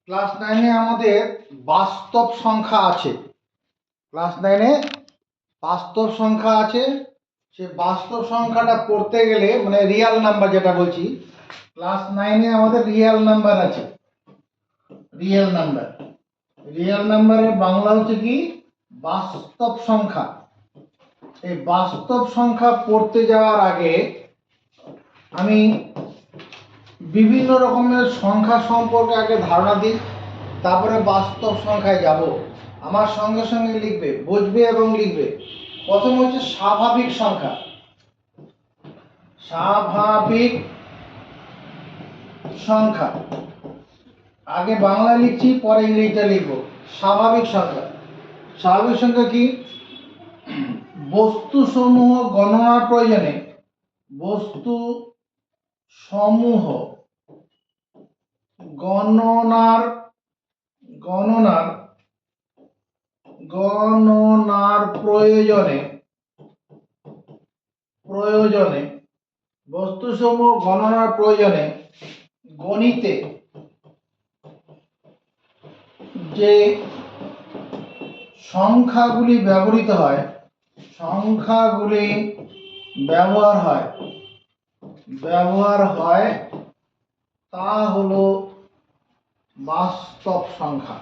Class 9-এ আমাদের বাস্তব সংখ্যা আছে। ক্লাস 9-এ বাস্তব সংখ্যা আছে। সে বাস্তব সংখ্যাটা পড়তে গেলে মানে রিয়াল নাম্বার যেটা বলছি, ক্লাস 9-এ আমাদের রিয়াল নাম্বার আছে। রিয়েল নাম্বার, রিয়েল নাম্বারের বাংলা হচ্ছে কি? বাস্তব সংখ্যা। এই বাস্তব সংখ্যা পড়তে যাওয়ার আগে আমি বিভিন্ন রকমের সংখ্যা সম্পর্কে আগে ধারণা দিই, তারপরে বাস্তব সংখ্যায় যাব। আমার সঙ্গে সঙ্গে লিখবে, বুঝবে এবং লিখবে। প্রথম হচ্ছে স্বাভাবিক সংখ্যা। স্বাভাবিক সংখ্যা, আগে বাংলা লিখছি পরে ইংরেজিটা লিখব। স্বাভাবিক সংখ্যা, স্বাভাবিক সংখ্যা কি? বস্তু সমূহ গণনার প্রয়োজনে, বস্তু সমূহ গণনার গণনার গণনার প্রয়োজনে প্রয়োজনে বস্তুসমূহ গণনার প্রয়োজনে গণিতে যে সংখ্যাগুলি ব্যবহৃত হয়, সংখ্যাগুলি ব্যবহার হয় তা হলো বাস্তব সংখ্যা,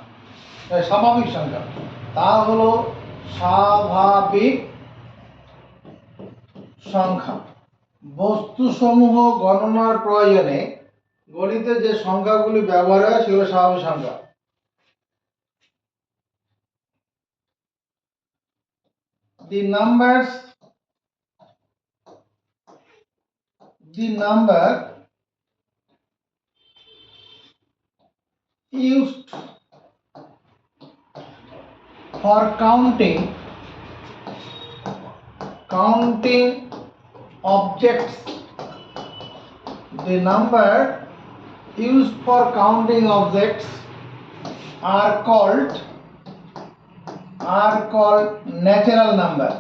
স্বাভাবিক সংখ্যা। তা হলো স্বাভাবিক সংখ্যা। বস্তুসমূহ গণনার প্রয়োজনে গণিতে যে সংখ্যাগুলি ব্যবহার হয় সেগুলো স্বাভাবিক সংখ্যা। The number used for counting objects, the number used for counting objects are called natural number.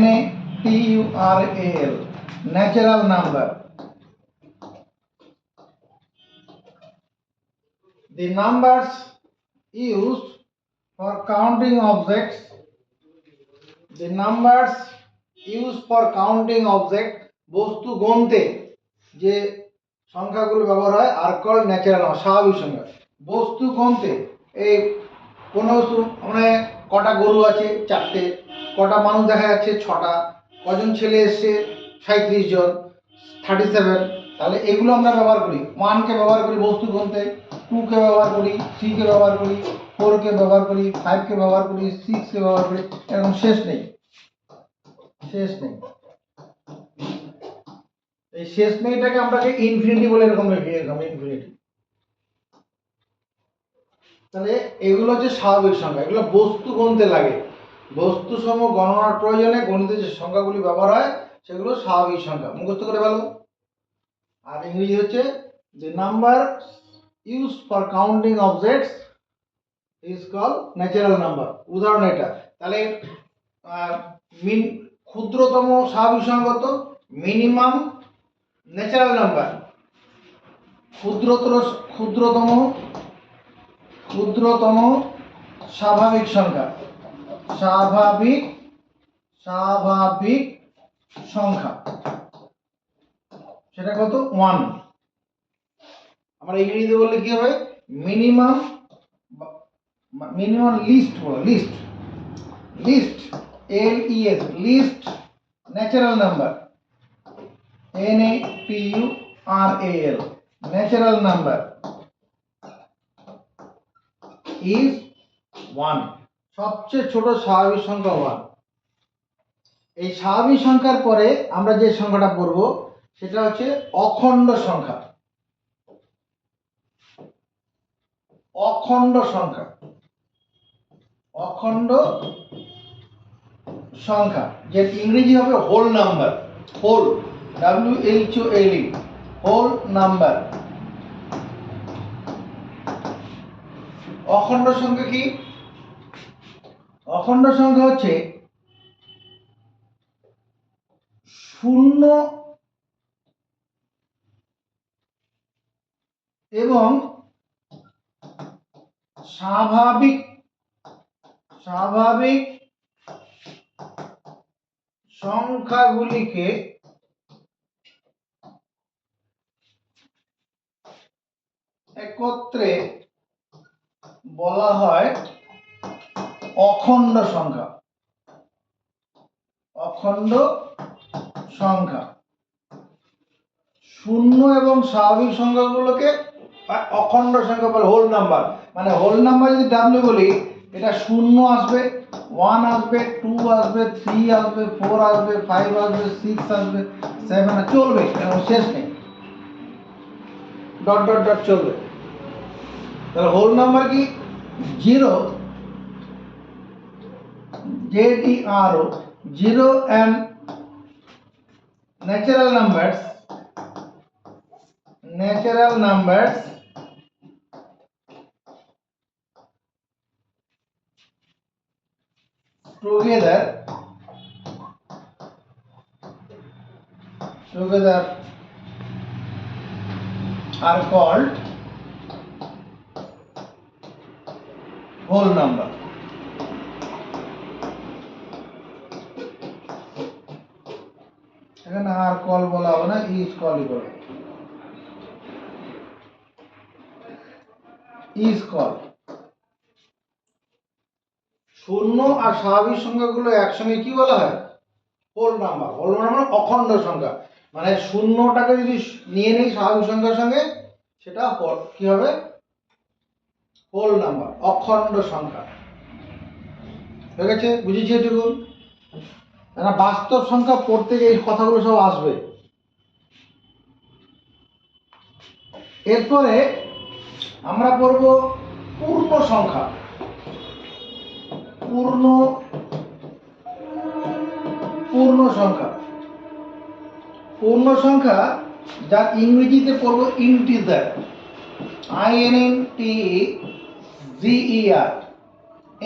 NATURAL, natural number. The numbers used for counting objects, the numbers used for counting object, বস্তু গণতে যে সংখ্যাগুলো ব্যবহার হয় আর call natural number, স্বাভাবিক সংখ্যা। বস্তু গণতে এই কোনো বস্তু মানে কটা গরু আছে 4টে, কটা মানুষ দেখা যাচ্ছে 6টা, কজন ছেলে এসছে 37 জন 37, তাহলে এগুলো আমরা ব্যবহার করি। 1 কে ব্যবহার করি বস্তু গণতে, 2 কে ব্যবহার করি, 3 কে ব্যবহার করি, 4 কে ব্যবহার করি, 5 কে ব্যবহার করি, 6 কে ব্যবহার করি, এরকম শেষ নেই। এই শেষ নেইটাকে আমরা ইনফিনিটি বলে এরকম লিখি, এরকম ইনফিনিটি। তাহলে এগুলো হচ্ছে স্বাভাবিক সংখ্যা, এগুলো বস্তু গণতে লাগে। বস্তু সমূহ গণনার প্রয়োজনে গণিতে যে সংখ্যাগুলি ব্যবহার হয় সেগুলো স্বাভাবিক সংখ্যা, মুখস্থ করে ফেলো। আর ইংরেজি হচ্ছে the number used for counting objects is called natural number. উদাহরণ এটা, তাহলে ক্ষুদ্রতম স্বাভাবিক সংখ্যা কত? Minimum natural number. ক্ষুদ্রতম স্বাভাবিক সংখ্যা, স্বাভাবিক সংখ্যা সেটা কত? 1। আমরা ইংরেজিতে বললে কি হবে? Minimum least, least LES, least natural number, NATURAL, natural number is 1। সবচেয়ে ছোট স্বাভাবিক সংখ্যা 1। এই স্বাভাবিক সংখ্যার পরে আমরা যে সংখ্যাটা পড়ব সেটা হচ্ছে অখণ্ড সংখ্যা। অখণ্ড সংখ্যা, অখণ্ড সংখ্যা যে ইংরেজি হবে whole number, whole, WHOLE, whole number. অখণ্ড সংখ্যা কি? অখণ্ড সংখ্যা হচ্ছে 0 এবং স্বাভাবিক সংখ্যাগুলিকে একত্রে বলা হয় অখণ্ড সংখ্যা। শূন্য এবং স্বাভাবিক সংখ্যাগুলোকে অখণ্ড সংখ্যা বলে, হোল নাম্বার। মানে হোল নাম্বার যদি ডাব্লিউ বলি, এটা শূন্য আসবে, 1 আসবে, 2 আসবে, 3 আসবে, 4 আসবে, 5 আসবে, 6 আসবে, 7 চলবে, শেষ নেই, ডট ডট ডট চলবে। তাহলে হোল নাম্বার কি? 0, ZERO, 0 and natural numbers together are called whole number. এখানে আর কল বলা হবে না, ইজ কলই বলবে। Is call. শূন্য আর স্বাভাবিক সংখ্যাগুলো একসঙ্গে কি বলা হয়? Whole number. হোল নাম্বার মানে অখণ্ড সংখ্যা। মানে শূন্যটাকে যদি নিয়ে নেই স্বাভাবিক সংখ্যার সঙ্গে, সেটা কি হবে? হোল নাম্বার, অখণ্ড সংখ্যা। ঠিক আছে, বুঝেছি এটুকু? বাস্তব সংখ্যা পড়তে গিয়ে এই কথাগুলো সব আসবে। এরপরে আমরা পড়ব পূর্ণ সংখ্যা। পূর্ণ সংখ্যা যা ইংরেজিতে পড়ব ইন্টিজার, INTGER,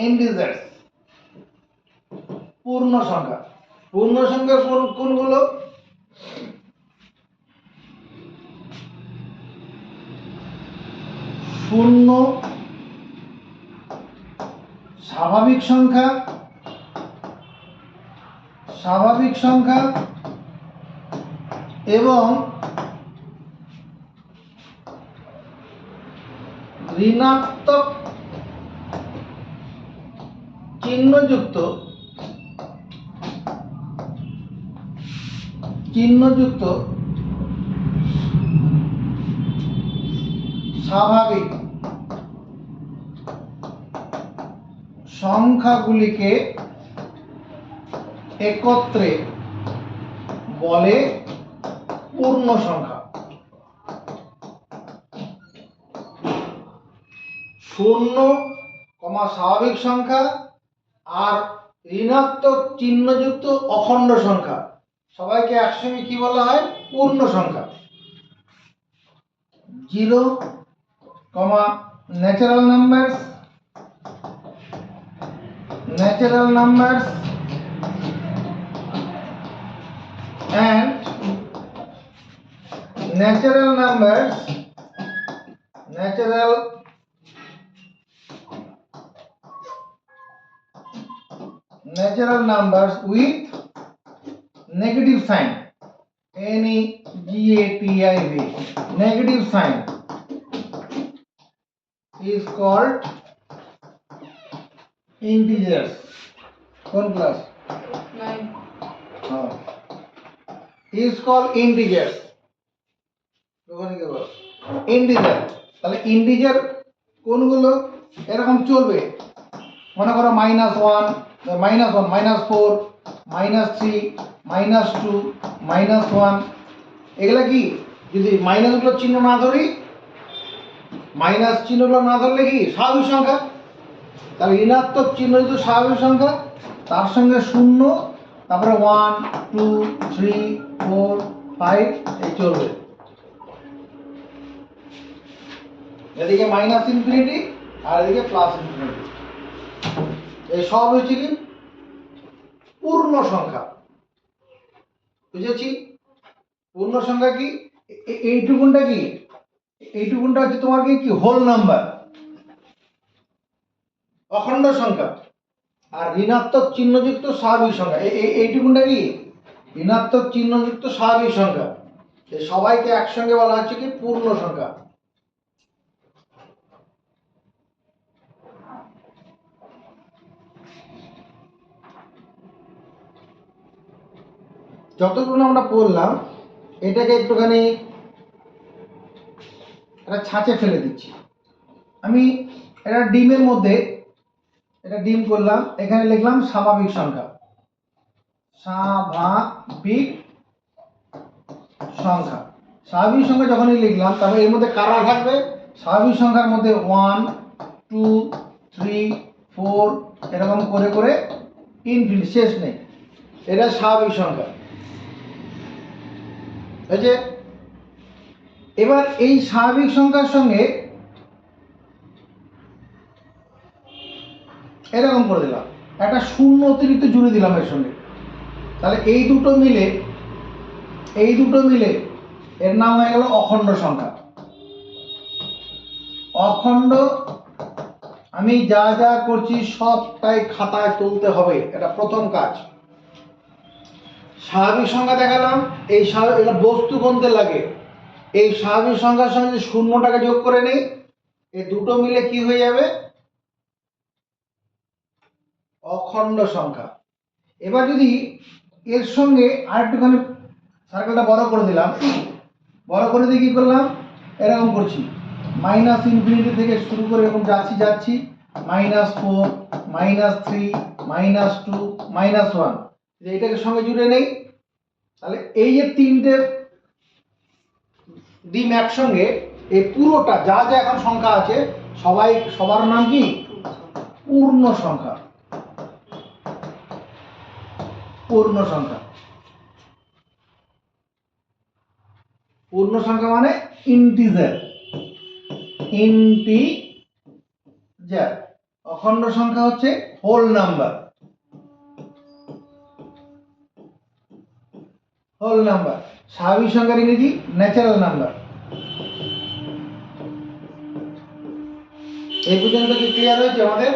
ইন্টিজার্স। পূর্ণ সংখ্যা কোনগুলো? শূন্য, স্বাভাবিক সংখ্যা এবং ঋণাত্মক চিহ্নযুক্ত স্বাভাবিক সংখ্যাগুলিকে একত্রে বলে পূর্ণ সংখ্যা। শূন্য, স্বাভাবিক সংখ্যা আর ঋণাত্মক চিহ্নযুক্ত অখণ্ড সংখ্যা সবাইকে একসঙ্গে কি বলা হয়? পূর্ণ সংখ্যা। 0, natural numbers and natural numbers with negative sign, NEGATIV, negative sign is called integers. কোন class? 9. is called integers. Integer. তাহলে ইন্টিজার কোনগুলো? এরকম চলবে, মনে করো -1, -4, -3, -2, -1, এগুলা কি? যদি মাইনাসগুলো চিহ্ন না ধরি, মাইনাস চিহ্নগুলো না ধরলে কি স্বাভাবিক সংখ্যা। তাহলে ঋণাত্মক চিহ্ন যদি স্বাভাবিক সংখ্যা, তার সঙ্গে শূন্য, তারপরে 1, 2, 3, 4, 5 এই চলবে। এদিকে -∞ আর এদিকে +∞। এই সব হচ্ছে কি পূর্ণ সংখ্যা। বুঝেছি? পূর্ণ সংখ্যা কি? এইটুকুনটা কি? এইটুকুনটা হচ্ছে তোমার কি হোল নাম্বার। অখণ্ড সংখ্যা, আর ঋণাত্মক চিহ্নযুক্ত স্বাভাবিক সংখ্যা এইটুকুনটা কি ঋণাত্মক চিহ্নযুক্ত স্বাভাবিক সংখ্যা। এই সবাইকে একসঙ্গে বলা হচ্ছে কি পূর্ণ সংখ্যা। যতগুলো আমরা পড়লাম এটাকে একটুখানি এটা ছাঁচে ফেলে দিচ্ছি। আমি এটা ডিমের মধ্যে এটা ডিম করলাম, এখানে লিখলাম স্বাভাবিক সংখ্যা, স্বাভাবিক সংখ্যা। স্বাভাবিক সংখ্যা যখনই লিখলাম তারপরে এর মধ্যে কারা থাকবে, স্বাভাবিক সংখ্যার মধ্যে 1 2 3 4 এরকম করে করে ইনফিনিটি, শেষ নেই, এটা স্বাভাবিক সংখ্যা। এই যে এবার এই স্বাভাবিক সংখ্যার সঙ্গে এরকম করে দিলাম, একটা শূন্য অতিরিক্ত জুড়ে দিলাম এর সঙ্গে, তাহলে এই দুটো মিলে এর নাম হয়ে গেল অখণ্ড সংখ্যা। অখণ্ড আমি যা যা করছি সবটাই খাতায় তুলতে হবে, এটা প্রথম কাজ। স্বাভাবিক সংখ্যা দেখালাম, এই এটা বস্তু গণতে লাগে, এই স্বাভাবিক সংখ্যার সঙ্গে শূন্যটাকে যোগ করে নেই, এই দুটো মিলে কি হয়ে যাবে অখণ্ড সংখ্যা। এবার যদি এর সঙ্গে আরেকটুখানি সার্কেলটা বড় করে দিলাম, বড় করে দিয়ে কি করলাম এরকম করছি, মাইনাস ইনফিনিটি থেকে শুরু করে এরকম যাচ্ছি -4 -3 -2 -1, এইটাকে সঙ্গে জুড়ে নেই, তাহলে এই যে তিনটে ডিম একসঙ্গে এই পুরোটা যা যা এখন সংখ্যা আছে সবার নাম কি পূর্ণ সংখ্যা। পূর্ণ সংখ্যা, পূর্ণ সংখ্যা মানে ইন্টিজার। অখণ্ড সংখ্যা হচ্ছে হোল নাম্বার। স্বাভাবিক সংখ্যার ইংরেজি ন্যাচারাল নাম্বার। এই পর্যন্ত কি ক্লিয়ার হয়েছে আমাদের?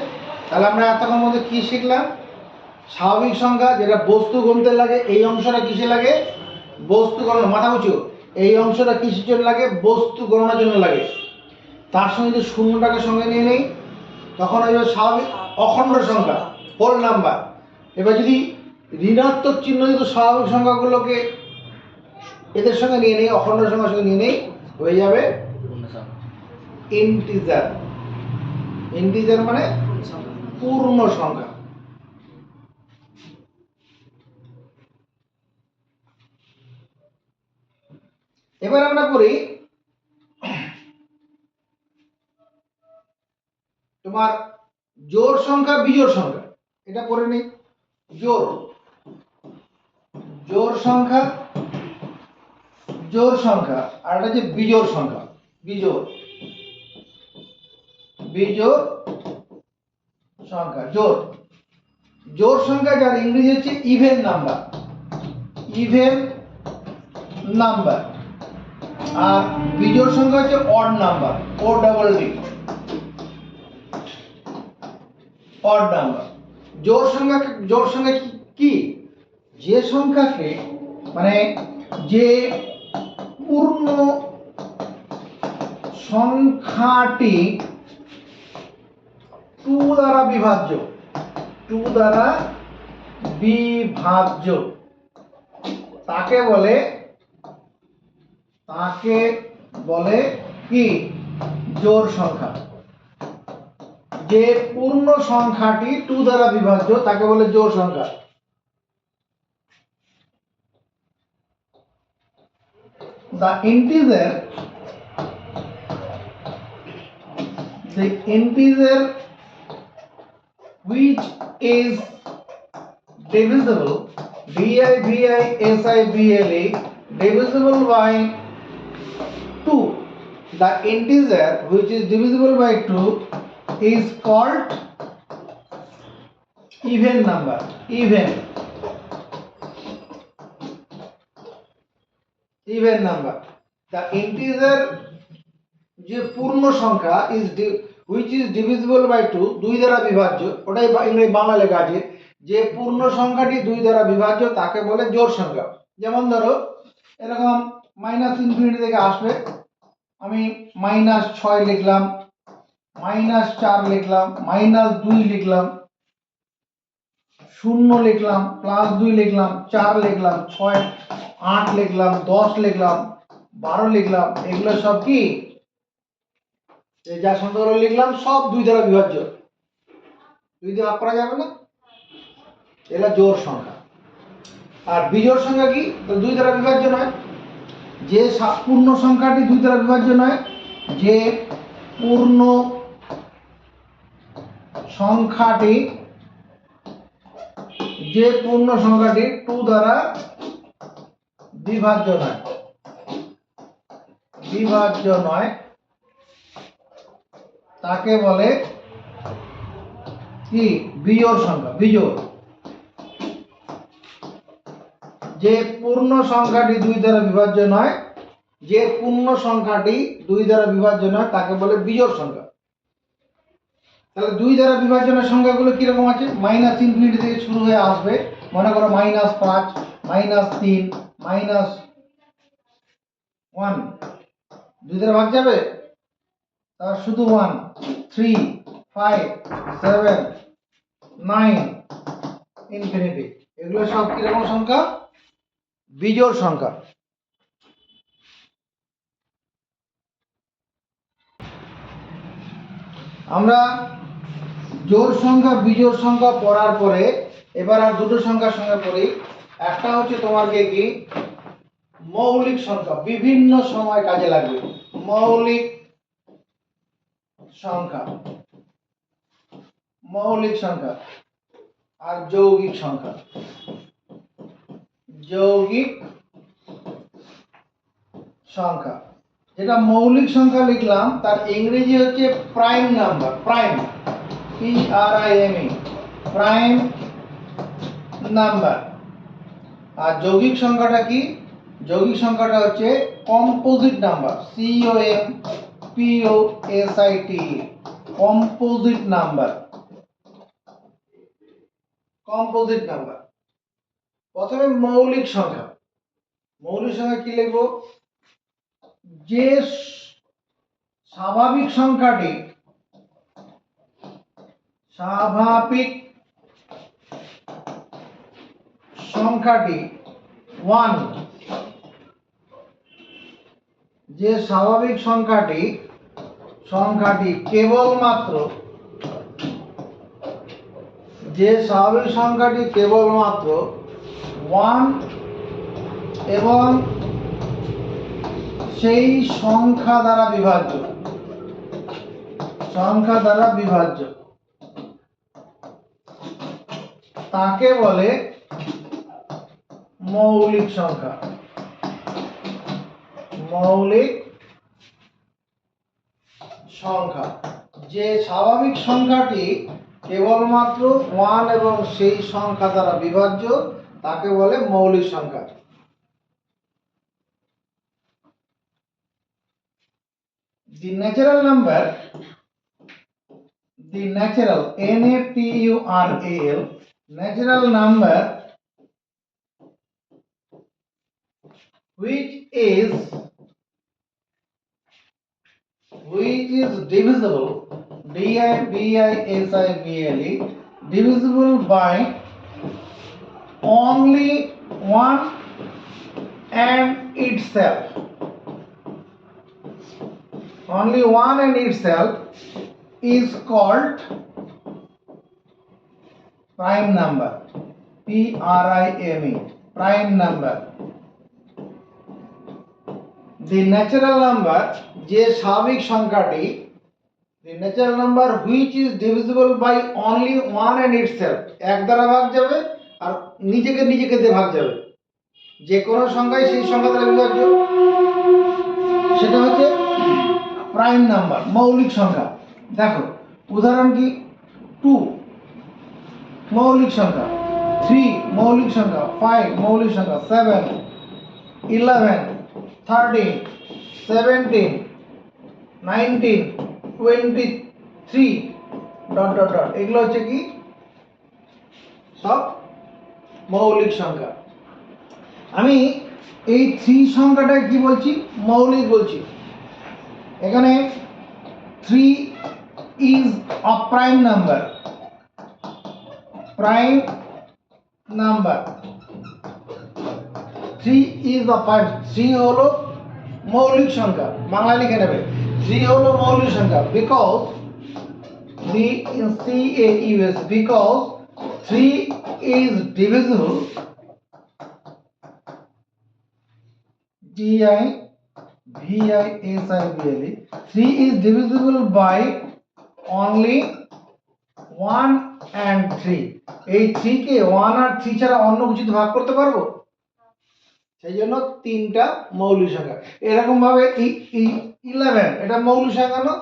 তাহলে আমরা এতক্ষণ মধ্যে কি শিখলাম, স্বাভাবিক সংখ্যা যেটা বস্তু গণতে লাগে, এই অংশটা কিসে লাগে বস্তু গণনা, মাথা উঁচু, এই অংশটা কিসের জন্য লাগে বস্তু গণনার জন্য লাগে। তার সঙ্গে যদি শূন্যটাকে সঙ্গে নিয়ে নেই তখন হয়ে যাবে স্বাভাবিক অখণ্ড সংখ্যা, হোল নাম্বার। এবার যদি ঋণাত্মক চিহ্নযুক্ত স্বাভাবিক সংখ্যাগুলোকে এদের সঙ্গে নিয়ে নেই, অখণ্ড সংখ্যার সঙ্গে নিয়ে নেই, হয়ে যাবে ইন্টিজার। ইন্টিজার মানে পূর্ণ সংখ্যা। এবার আমরা করি তোমার জোড় সংখ্যা বিজোড় সংখ্যা, এটা করে নেই। জোড় সংখ্যা আর এটা যে বিজোড় সংখ্যা, বিজোড় সংখ্যা। জোড় সংখ্যা যার ইংরেজি হচ্ছে ইভেন নাম্বার, আর বিজোড় সংখ্যা হচ্ছে অড নাম্বার, অড নাম্বার। জোড় সংখ্যা কি যে সংখ্যাকে মানে যে পূর্ণ সংখ্যাটি 2 দ্বারা বিভাজ্য, তাকে বলে কি জোড় সংখ্যা। যে পূর্ণ সংখ্যাটি 2 দ্বারা বিভাজ্য তাকে বলে জোড় সংখ্যা। The integer which is divisible, divisible divisible by 2, the integer which is divisible by 2 is called even number. Even number. The integer যে পূর্ণ সংখ্যা হুইচ ইজ ডিভিজিবল বাই 2, 2 দ্বারা বিভাজ্য, ওটাই ইংরেজি বাংলা লেখা আছে, যে পূর্ণ সংখ্যাটি 2 দ্বারা বিভাজ্য তাকে বলে জোড় সংখ্যা। যেমন ধরো এরকম মাইনাস ইনফিনিটি থেকে আসবে, আমি -6 লিখলাম, -4 লিখলাম, -2 লিখলাম, 0 লিখলাম, +2 লিখলাম, 4 লিখলাম, 6 8 লিখলাম, 10 লিখলাম, 12 লিখলাম, এগুলো সব কি এই যা সংখ্যাগুলো লিখলাম সব 2 দ্বারা বিভাজ্য, 2 দিয়ে ভাগ করা যাবে না, এগুলো জোড় সংখ্যা। আর বিজোড় সংখ্যা কি? তো 2 দ্বারা বিভাজ্য নয়, যে পূর্ণ সংখ্যাটি 2 দ্বারা বিভাজ্য নয়, যে পূর্ণ সংখ্যাটি 2 দ্বারা বিভাজ্য নয় তাকে বলে কি? বিজোড় সংখ্যা। বিজোড়, যে পূর্ণ সংখ্যাটি 2 দ্বারা বিভাজ্য নয়, যে পূর্ণ সংখ্যাটি 2 দ্বারা বিভাজ্য নয় তাকে বলে বিজোড় সংখ্যা। তাহলে 2 দ্বারা বিভাজনের সংখ্যাগুলো কিরকম আছে? মাইনাস ইনফিনিটি থেকে শুরু হয়ে আসবে, মনে করো -5, -3, -1, 2 দ্বারা ভাগ যাবে, তার শুধু 1, 3, 5, 7, 9 ইনফিনিটি, এগুলো সব কিরকম সংখ্যা? বিজোড় সংখ্যা। আমরা জোড় সংখ্যা বিজোড় সংখ্যা পড়ার পরে এবার আর দুটো সংখ্যার সঙ্গে পড়ি। একটা হচ্ছে তোমাকে কি মৌলিক সংখ্যা, বিভিন্ন সময় কাজে লাগবে। মৌলিক সংখ্যা আর যৌগিক সংখ্যা। যৌগিক সংখ্যা, যেটা মৌলিক সংখ্যা লিখলাম তার ইংরেজি হচ্ছে prime number, prime, PRIME, prime number. আর যৌগিক সংখ্যাটা কি? যৌগিক সংখ্যাটা হচ্ছে composite number, COMPOSIT, composite number. Composite number. প্রথমে মৌলিক সংখ্যা। মৌলিক সংখ্যা কি লিখবো? যে স্বাভাবিক সংখ্যাটি 1, যে স্বাভাবিক সংখ্যাটি কেবলমাত্র 1 এবং সেই সংখ্যা দ্বারা বিভাজ্য তাকে বলে মৌলিক সংখ্যা। মৌলিক সংখ্যা, যে স্বাভাবিক সংখ্যাটি কেবলমাত্র 1 এবং সেই সংখ্যা দ্বারা বিভাজ্য তাকে বলে মৌলিক সংখ্যা। The natural number, natural natural number which is divisible, divisible, divisible by only 1 and itself. Only 1 and itself is called prime number, PRIME, prime number. The natural number, যে স্বাভাবিক সংখ্যাটি, the natural number which is divisible by only 1 and itself, এক দ্বারা ভাগ যাবে আর নিজেকে দিয়ে ভাগ যাবে, যে কোনো সংখ্যাই সেই সংখ্যা দ্বারা বিভাজ্য, সেটা হচ্ছে প্রাইম নাম্বার, মৌলিক সংখ্যা। দেখো উদাহরণ কি? 2 মৌলিক সংখ্যা, 3 মৌলিক সংখ্যা, 5 মৌলিক সংখ্যা, 7, 11, 13, 17, 19, 20, 3 ডট ডট ডট, এগুলো হচ্ছে কি সব মৌলিক সংখ্যা। আমি এই 3 সংখ্যাটা কি বলছি, মৌলিক বলছি। এখানে 3 is a prime number, prime number 3 is a prime, 3 হলো মৌলিক সংখ্যা, বাংলায় লিখে নেবে 3 হলো মৌলিক সংখ্যা, because because 3 is divisible, DIVISIBLE, 3 is divisible by only 1 and 3। এই 3 কে 1 আর 3 ছাড়া অন্য কিছুতে ভাগ করতে পারবো? সেই জন্য 3টা মৌলিক সংখ্যা। এরকম ভাবে 11 এটা মৌলিক সংখ্যা না?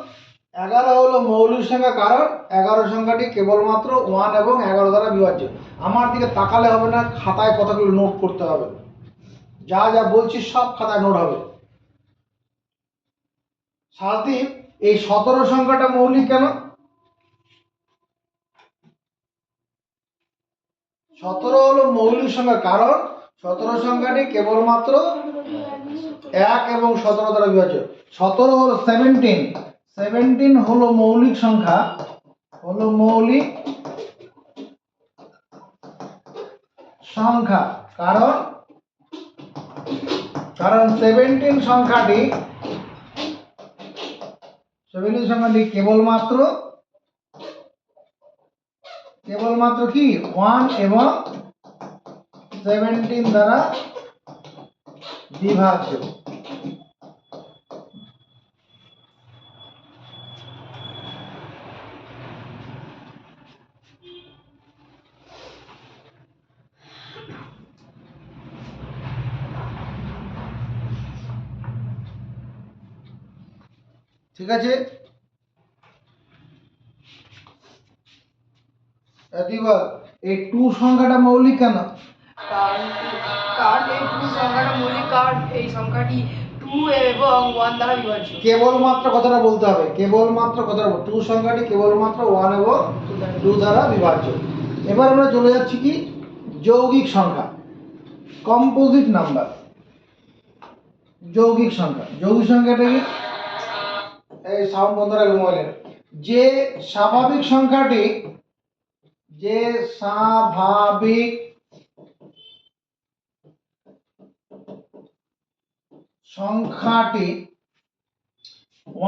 11 হলো মৌলিক সংখ্যা, কারণ 11 সংখ্যাটি কেবলমাত্র 1 এবং 11 দ্বারা বিভাজ্য। আমার দিকে তাকালে হবে না, খাতায় কথাগুলো নোট করতে হবে, যা যা বলছি সব খাতায় নোট হবে। সাজদীপ, এই 17 সংখ্যাটা মৌলিক কেন? 17 হলো মৌলিক সংখ্যা, কারণ 17 সংখ্যাটি কেবলমাত্র 1 এবং 17 দ্বারা বিভাজ্য। 17 হলো 17 হলো মৌলিক সংখ্যা, হলো মৌলিক সংখ্যা, কারণ 17 সংখ্যাটি কেবলমাত্র কি 1 এবং 17 দ্বারা বিভাজ্য। ঠিক আছে, এই 2 সংখ্যাটা মৌলিক কেন? কারণ এই 2 সংখ্যাটা মৌলিক, কারণ এই সংখ্যাটি 2 এবং 1 দ্বারা বিভাজ্য। কেবলমাত্র কথাটা বলতে হবে, কেবলমাত্র কথাটা, 2 সংখ্যাটি কেবলমাত্র 1 এবং 2 দ্বারা বিভাজ্য। এবার আমরা চলে যাচ্ছি কি যৌগিক সংখ্যা, কম্পোজিট নাম্বার। যৌগিক সংখ্যা, যৌগিক সংখ্যাটা কি? এই সাউন্ড বন্ধ রাখবে মোবাইলের। যে স্বাভাবিক সংখ্যাটি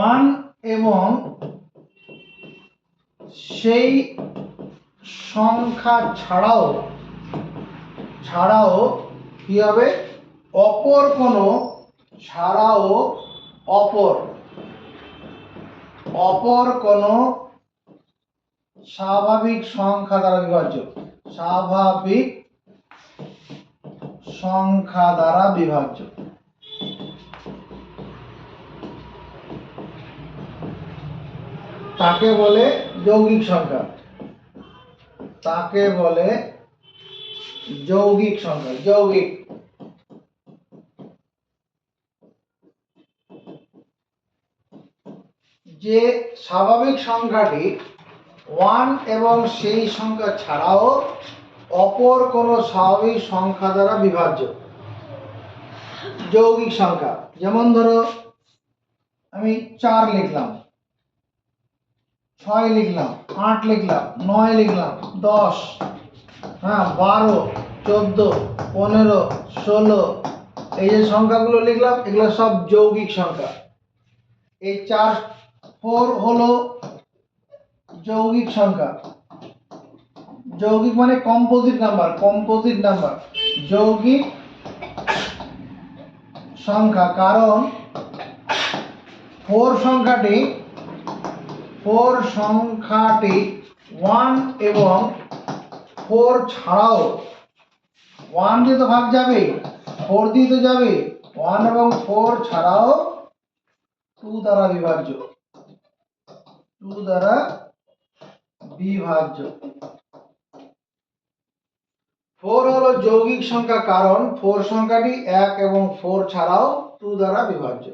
1 এবং সেই সংখ্যা ছাড়াও কি হবে, অপর কোনো কোনো স্বাভাবিক সংখ্যা দ্বারা বিভাজ্য, স্বাভাবিক সংখ্যা দ্বারা বিভাজ্য। তাকে বলে যৌগিক সংখ্যা, তাকে বলে যৌগিক সংখ্যা। যৌগিক, যে স্বাভাবিক সংখ্যাটি 1 এবং সেই সংখ্যা ছাড়াও অপর কোনো স্বাভাবিক সংখ্যা দ্বারা বিভাজ্য যৌগিক সংখ্যা। যেমন ধরো আমি 4 লিখলাম, 6 লিখলাম, 8 লিখলাম, 9 লিখলাম, 10, 12, 14, 15, 16, এই যে সংখ্যাগুলো লিখলাম এগুলো সব যৌগিক সংখ্যা। এই 4 হলো যৌগিক সংখ্যা। যৌগিক মানে কম্পোজিট নাম্বার, কম্পোজিট নাম্বার, যৌগিক সংখ্যা, কারণ 4 সংখ্যাটি 1 এবং 4 ছাড়াও 1 দিয়ে তো ভাগ যাবে, 4 দিয়ে তো যাবে, 1 এবং 4 ছাড়াও 2 দ্বারা বিভাজ্য, 2 দ্বারা বিভাজ্য। 4 হলো যৌগিক সংখ্যা, কারণ 4 সংখ্যাটি 1 এবং 4 ছাড়াও 2 দ্বারা বিভাজ্য।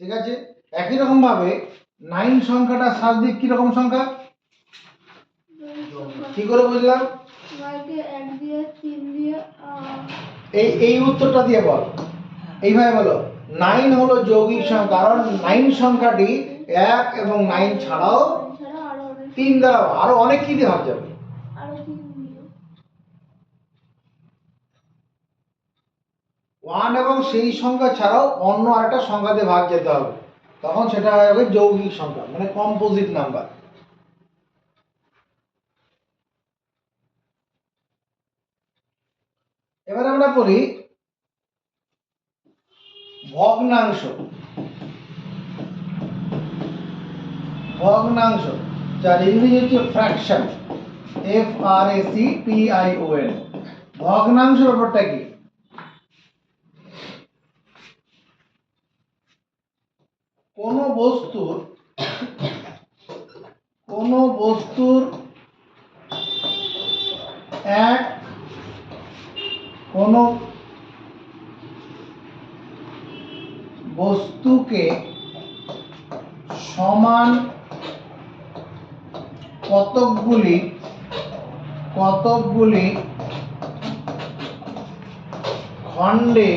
ঠিক আছে, একই রকম ভাবে 9 সংখ্যাটা স্বাভাবিক কি রকম সংখ্যা? কি করে বুঝলাম? নয়কে 1 দিয়ে 3 দিয়ে এই উত্তরটা দিয়ে বল, এইভাবে বলো 9 হলো যৌগিক সংখ্যা, কারণ 9 সংখ্যাটি 1 এবং 9 ছাড়াও ছাড়া আরো 3 দ্বারা আরো অনেক কি দিয়ে ভাগ যাবে। 3 দিয়ে 1 এবং সেই সংখ্যা ছাড়াও অন্য আরেকটা সংখ্যা দিয়ে ভাগ যেতে হবে, তখন সেটা হয়ে যাবে যৌগিক সংখ্যা, মানে কম্পোজিট নাম্বার। এবার আমরা পড়ি ভগ্নাংশ। ভগ্নাংশ যার ইংরেজি হচ্ছে ফ্র্যাকশন, FRACTION। ভগ্নাংশ ব্যাপারটা কি? কোন বস্তুর এক কোন বস্তুকে সমান কতকগুলি খণ্ডে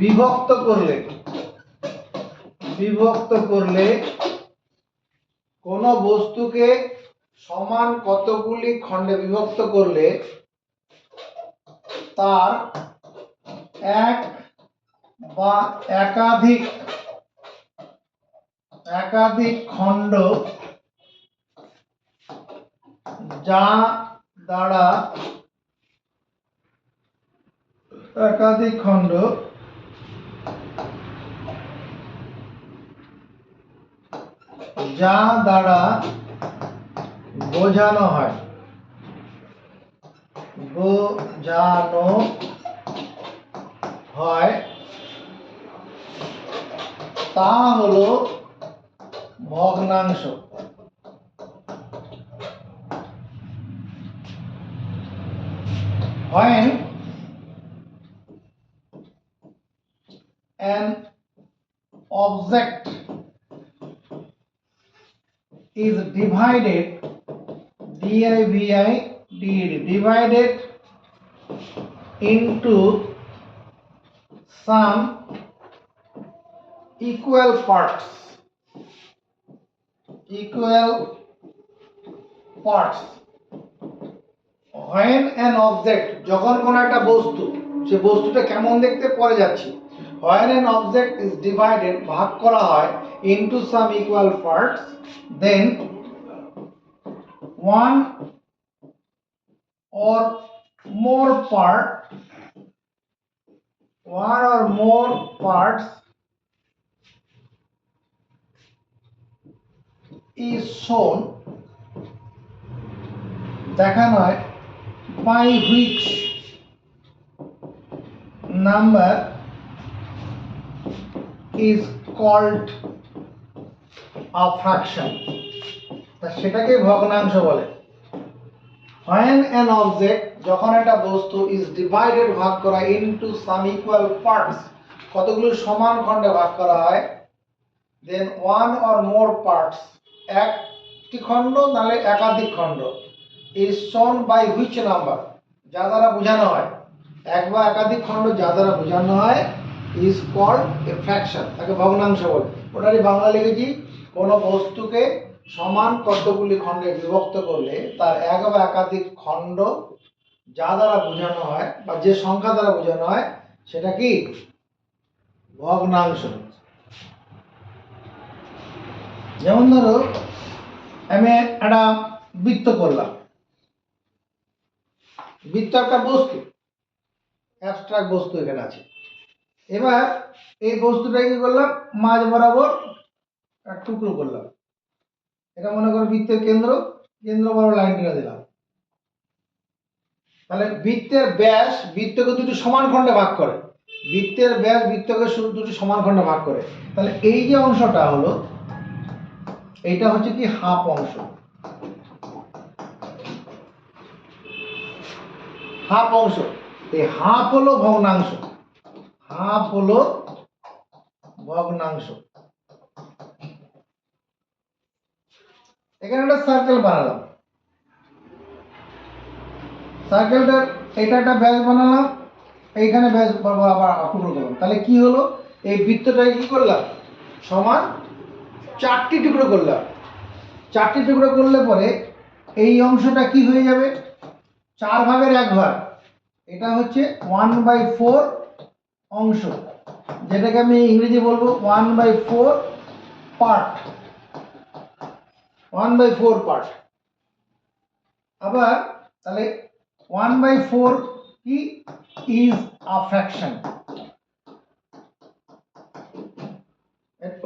বিভক্ত করলে কোন বস্তুকে সমান কতগুলি খণ্ডে বিভক্ত করলে তার এক বা একাধিক খণ্ড যা দ্বারা বোঝানো হয় তা হলো ভগ্নাংশ। When an object is divided into some equal parts, when an object, যখন কোন একটা বস্তু, সে বস্তুটা কেমন দেখতে পরে যাচ্ছে, when an object is divided, ভাগ করা হয় into some equal parts, then one or more parts is shown, দেখানো হয়, by which number is called a fraction, তা সেটাকে ভগ্নাংশ বলে। When an object, যখন একটা বস্তু is divided, ভাগ করা, into some equal parts, কতগুলো সমান খণ্ডে ভাগ করা হয়, then one or more parts, একটি খণ্ড নালে একাধিক খণ্ড, is shown by which number, যা দ্বারা বোঝানো হয়, এক বা একাধিক খণ্ড যা দ্বারা বোঝানো হয়, is called a fraction, তাকে ভগ্নাংশ বলে। ওটারই বাংলা লিখেছি, কোন বস্তুকে সমান কতগুলি খণ্ডে বিভক্ত করলে তার এক বা একাধিক খণ্ড যা দ্বারা বোঝানো হয় বা যে সংখ্যা দ্বারা বোঝানো হয় সেটা কি? ভগ্নাংশ। যেমন ধরো আমি একটা বৃত্ত করলাম, বৃত্ত একটা বস্তু, অ্যাবস্ট্রাক্ট বস্তু এখানে আছে। এবার এই বস্তুটা কি করলাম, মাঝ বরাবর একটা টুকরো করলাম, এটা মনে করো বৃত্তের কেন্দ্র বরাবর লাইন টেনে দিলাম। তাহলে বৃত্তের ব্যাস বৃত্তকে দুটো সমান খণ্ডে ভাগ করে, বৃত্তের ব্যাস বৃত্তকে দুটো সমান খণ্ডে ভাগ করে। তাহলে এই যে অংশটা হলো, এইটা হচ্ছে কি হাফ অংশ, এই হাফ হলো ভগ্নাংশ, এখানে একটা সার্কেল বানালাম, সার্কেলটার এটা একটা ব্যাস বানালাম, এইখানে ব্যাস আবার টুকরো করলাম। তাহলে কি হলো, এই বৃত্তটাকে কি করলাম, সমান 4টি টুকরো করলাম। 4টি টুকরো করলে পরে এই অংশটা কি হয়ে যাবে, 4 ভাগের 1 ভাগ। এটা হচ্ছে 1/4 অংশ, যেটাকে আমি ইংরেজি বলবো 1/4 পার্ট। 1/4 পার্ট। আবার তাহলে 1/4 কি, ইজ আ ফ্র্যাকশন।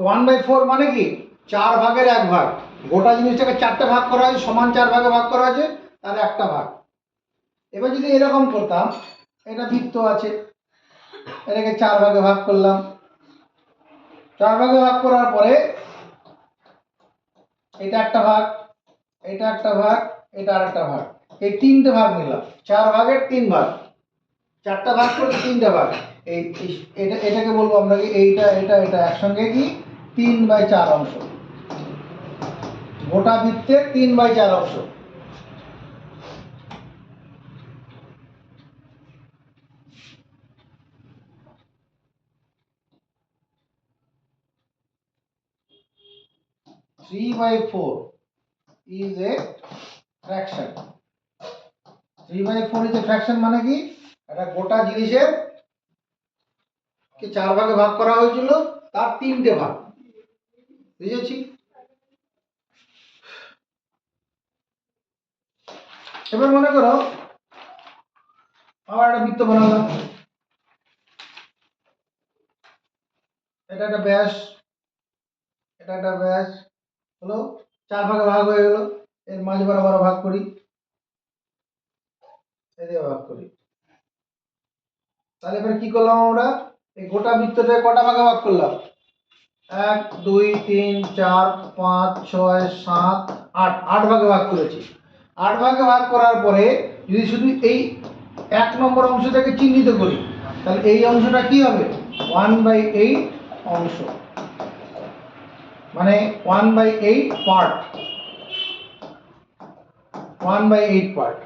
1/4 মানে কি, 4 ভাগের 1 ভাগ। গোটা জিনিসটাকে 4টে ভাগ করা হয়েছে, সমান 4 ভাগে ভাগ করা হয়েছে, তার একটা ভাগ। এবার যদি এরকম করতাম, এটা বৃত্ত আছে, এটাকে 4 ভাগে ভাগ করলাম। 4 ভাগে ভাগ করার পরে এটা একটা ভাগ, এটা একটা ভাগ, এটা আরেকটা ভাগ, এই 3টে ভাগ নিলাম। 4 ভাগের 3 ভাগ, 4টা ভাগ করে 3টে ভাগ। এই এটাকে বলবো আমরা কি, এইটা এটা এটা একসঙ্গে কি 3/4 অংশ। গোটা বৃত্তের 3/4 অংশ। Three by four is a fraction. 3/4 is a fraction মানে কি, একটা গোটা জিনিসের কে 4 ভাগে ভাগ করা হয়েছিল, তার 3টে ভাগ। বুঝেছি? এবার মনে করো আবার একটা বৃত্ত বানালাম, এটা একটা ব্যাস, এটা একটা ব্যাস হলো, 4 ভাগে ভাগ হয়ে গেল। এর মাঝ বরাবর ভাগ করি, এদিকে ভাগ করি। তাহলে এবার কি করলাম আমরা, এই গোটা বৃত্তটাকে কটা ভাগে ভাগ করলাম, 1 2 3 4 5 6 7 8, 8 ভাগে ভাগ করেছি। 8 ভাগে ভাগ করার পরে যদি শুধু এই 1 নম্বর অংশটাকে চিহ্নিত করি, তাহলে এই অংশটা কি হবে, 1/8 অংশ, মানে 1/8 পার্ট। 1/8 পার্ট।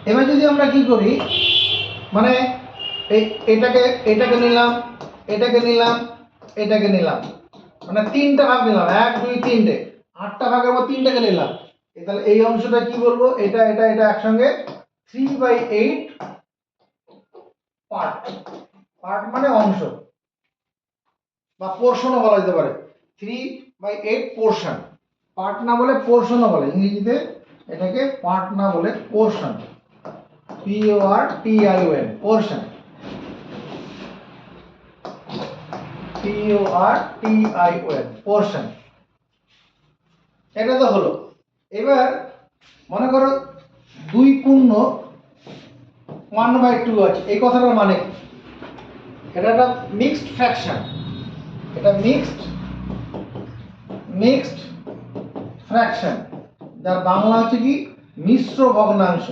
এবার যদি আমরা কি করি, মানে এটাকে এটাকে নিলাম, এটাকে নিলাম, এটাকে নিলাম, মানে 3টে ভাগ নিলাম, 1 2 3টে, 8টা ভাগের মধ্যে 3টাকে নিলাম। তাহলে এই অংশটা কি বলবো, এটা এটা এটা একসঙ্গে 3/8 পার্ট। পার্ট মানে অংশ বা পোর্শনও বলা যেতে পারে। 3/8 পোর্শন। পার্ট না বলে পোর্শনও বলে, ইংরেজিতে এটাকে পার্ট না বলে portion, PORTION, portion, PORTION, portion. এটা তো হলো। এবার মনে করো 2 * 1/2 আছে, এই কথাটার মানে কি, এটা একটা মিক্সড ফ্র্যাকশন, এটা মিক্সড ফ্র্যাকশন, যার বাংলা হচ্ছে কি, মিশ্র ভগ্নাংশ।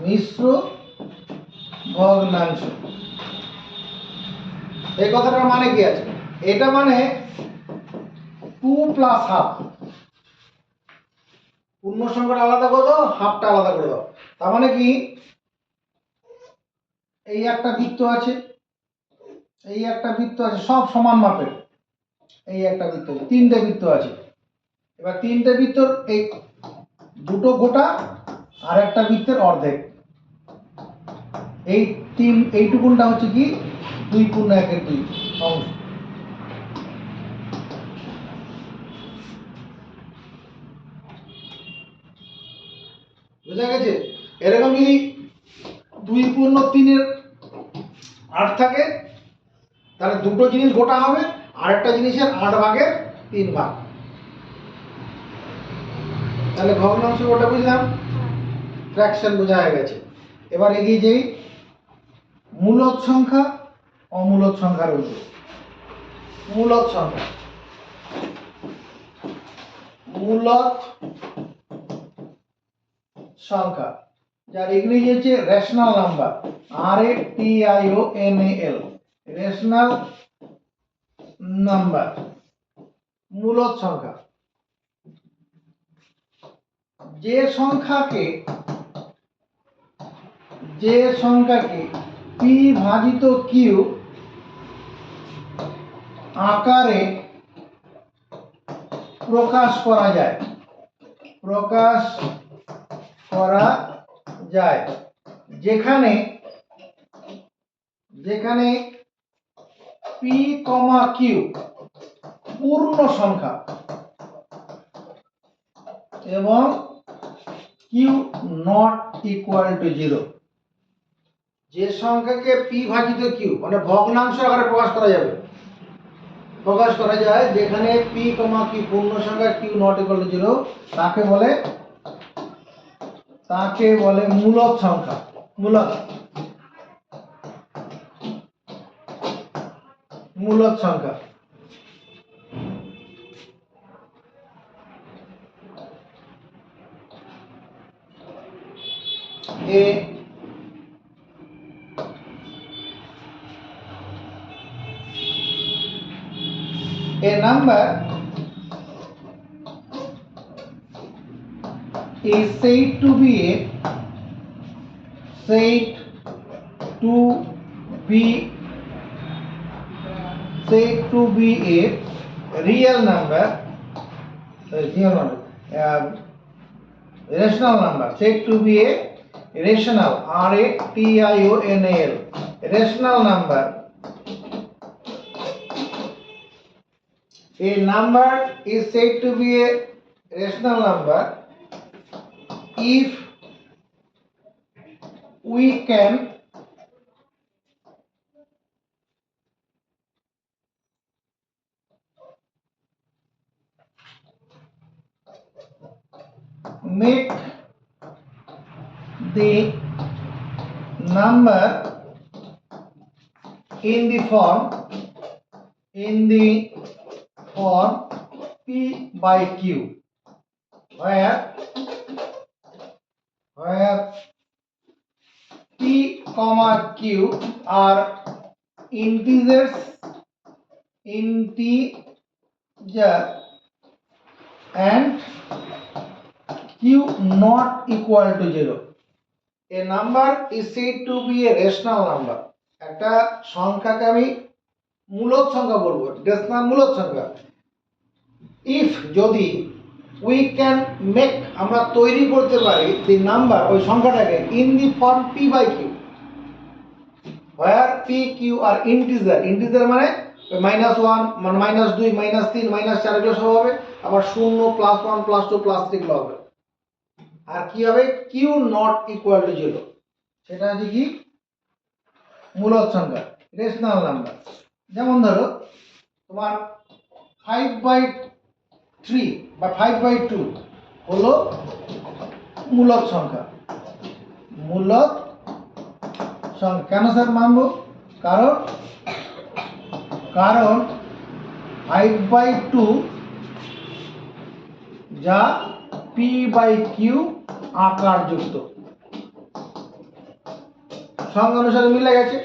মিশ্র ভগ্নাংশ, এই কথাটার মানে কি আছে, এটা মানে 2 + ½ পূর্ণ সংখ্যাটা আলাদা করে দাও, হাফটা আলাদা করে দাও। তার মানে কি, এই একটা বৃত্ত আছে, এই একটা বৃত্ত আছে, সব সমান মাপের। এই একটা বৃত্ত, 3টে বৃত্ত আছে। এবার 3টে বৃত্তর এই দুটো গোটা আর একটা বৃত্তের অর্ধেক, এই এইটুকুনটা হচ্ছে কি 2 * 1/2 অংশ। বুঝা গেছে? এরকম যদি 2 * 3/8 থাকে, তাহলে দুটো জিনিস গোটা হবে, আর একটা জিনিসের 8 ভাগের 3 ভাগ। তাহলে ভগ্নাংশ ওটা বুঝলাম, ফ্র্যাকশন বোঝা হয়ে গেছে। এবার এগিয়ে যাই মূলদ সংখ্যা, অমূলদ সংখ্যার উপর। মূলদ সংখ্যা, মূলদ সংখ্যা, যার ইংরেজি হচ্ছে rational number, RATIONAL, rational number, মূলদ সংখ্যা। যে সংখ্যাকে পি ভাজিত কিউ আকারে প্রকাশ করা যায়, যেখানে পি কমা কিউ পূর্ণ সংখ্যা এবং কিউ নট ইকুয়াল টু 0। যে সংখ্যাকে পি ভাজিত কিউ মানে ভগ্নাংশ আকারে প্রকাশ করা যায় যেখানে পি কমা কিউ পূর্ণ সংখ্যা কিউ নট ইকুয়াল টু 0 তাকে বলে মূলদ সংখ্যা। মূলদ সংখ্যা। A number is said to be a real number, rational number, said to be a rational, RATIONAL, rational number. A number is said to be a rational number if we can make the number in the form P by Q, where P comma Q are integers and Q not equal to 0. A number is said to be a rational number. একটা সংখ্যাকে আমি মূলদ সংখ্যা বলবো, মূলদ সংখ্যা। If যদি we can make আমরা তৈরি করতে পারি the number ওই সংখ্যাটাকে in the form P by Q, where P Q are integer মানে -1 মানে -2 -3 -4 এগুলো সব হবে, আবার 0 +1 +2 +3 এগুলো হবে। আর কি হবে Q not equal to 0, সেটা হচ্ছে কি মূলদ সংখ্যা, রেশনাল নাম্বার। যেমন ধরো তোমার 5/3 বা 5/2 হলো মূলদ সংখ্যা। কেন স্যার মানবো? কারণ 5/2 যা P by Q আকার যুক্ত। সংখ্যা অনুসারে মিলে গেছে।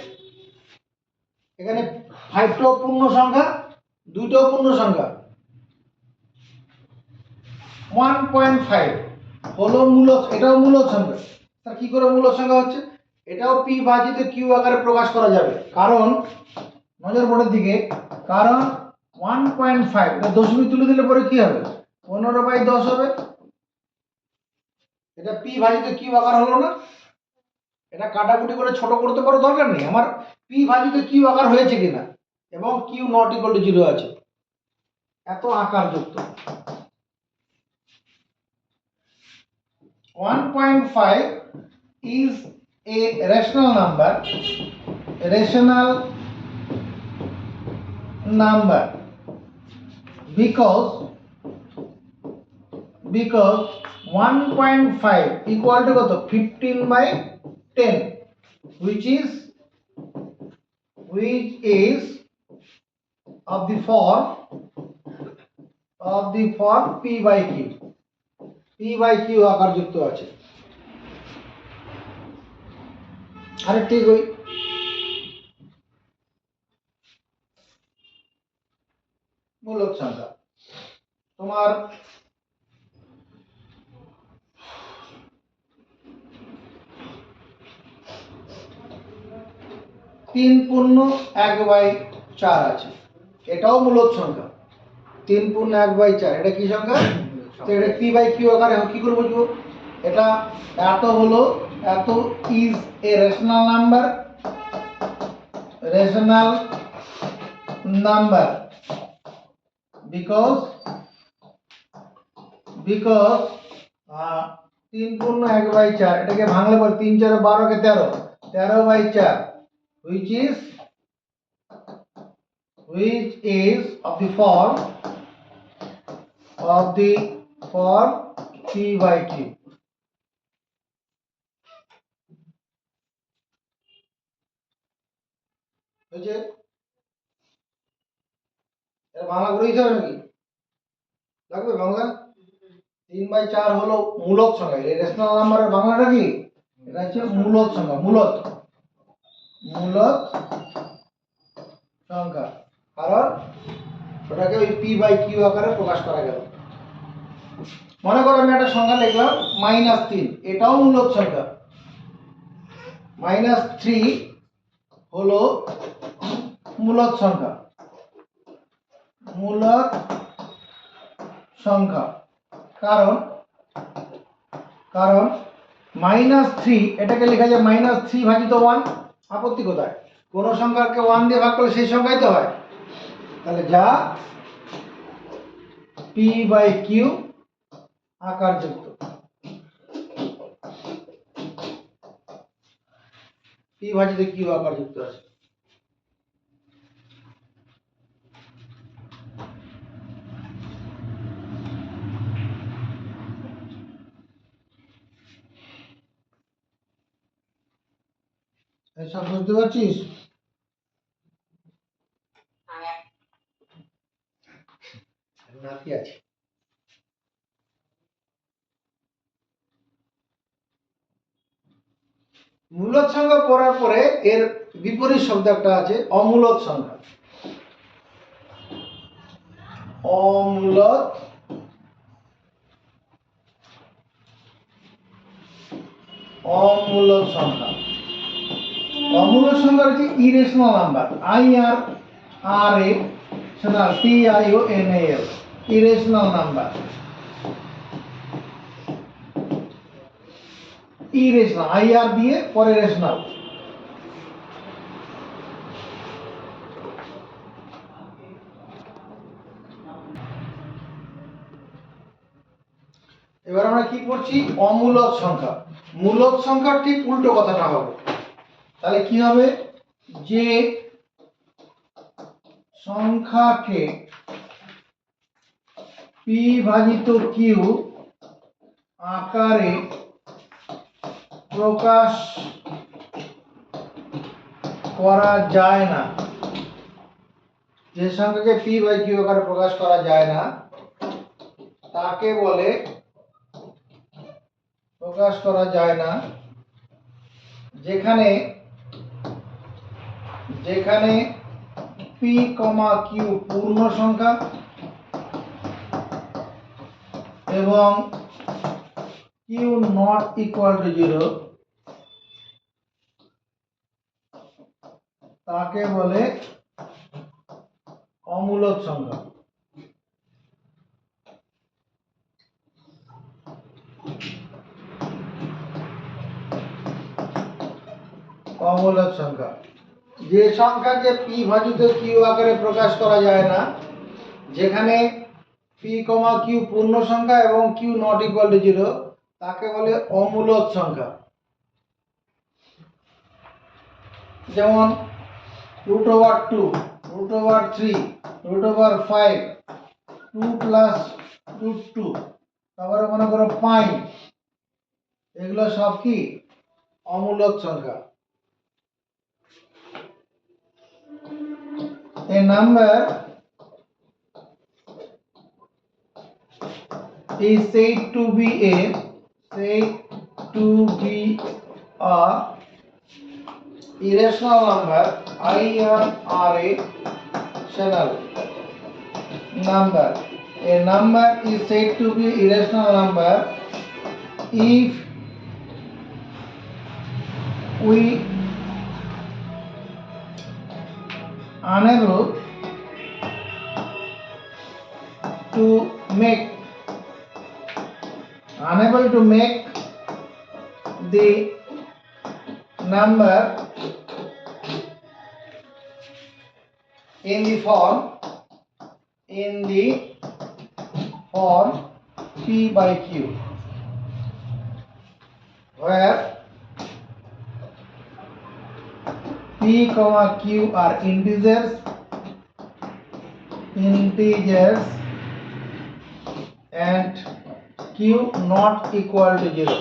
এখানে 5টাও পূর্ণ সংখ্যা, 2টাও পূর্ণ সংখ্যা। 1.5 হলো এটাও মূলদ সংখ্যা। তা কি করে মূলদ সংখ্যা হচ্ছে? এটাও P ভাজিত Q আকারে প্রকাশ করা যাবে, কারণ নজর বোর্ডের দিকে, কারণ 1.5 এটা দশমিক তুলে দিলে পরে কি হবে? 15/10 হবে। এটা P ভাজিত Q আকার হলো না? এটা কাটাকুটি করে ছোট করতে পারো, দরকার নেই। আমার P ভাজিত Q আকার হয়েছে কিনা এবং Q নট ইকুয়াল টু 0 আছে, এত আকার যুক্ত। 1.5 is a rational number because 1.5 equal to কত? 15/10, which is of the form P by Q। P by Q আকার যুক্ত আছে। আরে ঠিক ওই নাম্বার 3/1/4 আছে, এটাও মূলদ সংখ্যা। 3/1/4 এটা কি সংখ্যা? তো এটা পি বাই কিউ আকারে কি করে বুঝবো? এটা এত হলো, এত is a rational number, rational number because 3/1/4 এটাকে ভাঙলে পর 3 4 12 কে 13, 13/4 which is of the form P by Q. হয়েছে? এটা বাংলা করে দিতে হবে নাকি? লাগবে বাংলা? 3/4 হলো মূলদ সংখ্যা। এই রেশনাল নাম্বারের বাংলাটা কি? এটা হচ্ছে মূলদ সংখ্যা। মূলদ সংখ্যা, কারণ ওটাকে ওই পি বাই কিউ আকারে প্রকাশ করা গেল। মনে করো আমি একটা সংখ্যা লিখলাম -3, এটাও মূলদ সংখ্যা। -3 হলো মূলদ সংখ্যা, কারণ -3 এটাকে লেখা যায় -3 ভাজিত 1। আপত্তি কোথায়? কোন সংখ্যাকে 1 দিয়ে ভাগ করলে সেই সংখ্যাই তো হয়। তাহলে যা পি বাই কিউ আকারযুক্ত, পি ভাজিত কিউ আকারযুক্ত আছে। সব বুঝতে পারছিস? নাতি আছে। মূলদ সংখ্যা পড়ার পরে এর বিপরীত শব্দ একটা আছে, অমূলদ সংখ্যা। অমূলদ সংখ্যা। অমূলদ সংখ্যা হচ্ছে irrational number, IRRATIONAL, irrational number. Irrational, IR দিয়ে পরে রেশনাল। এবার আমরা কি পড়ছি? অমূলদ সংখ্যা। মূলদ সংখ্যার ঠিক উল্টো কথাটা হবে। তাহলে কি হবে? যে সংখ্যাকে পি ভাজিত কিউ আকারে প্রকাশ করা যায় না, যে সংখ্যাকে পি বাই কিউ আকারে প্রকাশ করা যায় না তাকে বলে, প্রকাশ করা যায় না যেখানে পি কমা কিউ পূর্ণ সংখ্যা এবং কিউ নট ইকুয়াল টু 0, তাকে বলে অমূলদ সংখ্যা। অমূলদ সংখ্যা, যে সংখ্যাকে পি ভাজিত কিউ আকারে প্রকাশ করা যায় না, যেখানে পি কমা কিউ পূর্ণ সংখ্যা এবং কিউ নট ইকুয়াল টু 0, তাকে বলে অমূলদ সংখ্যা। যেমন √2, √3, √5, 2 প্লাস √2, তারপরে মনে করো পাই, এগুলো সব কি? অমূলদ সংখ্যা। A number is said to be a irrational number, IRRAtional number A number is said to be irrational number if we unable to make the number in the form P by Q, where P comma Q are integers and Q not equal to 0.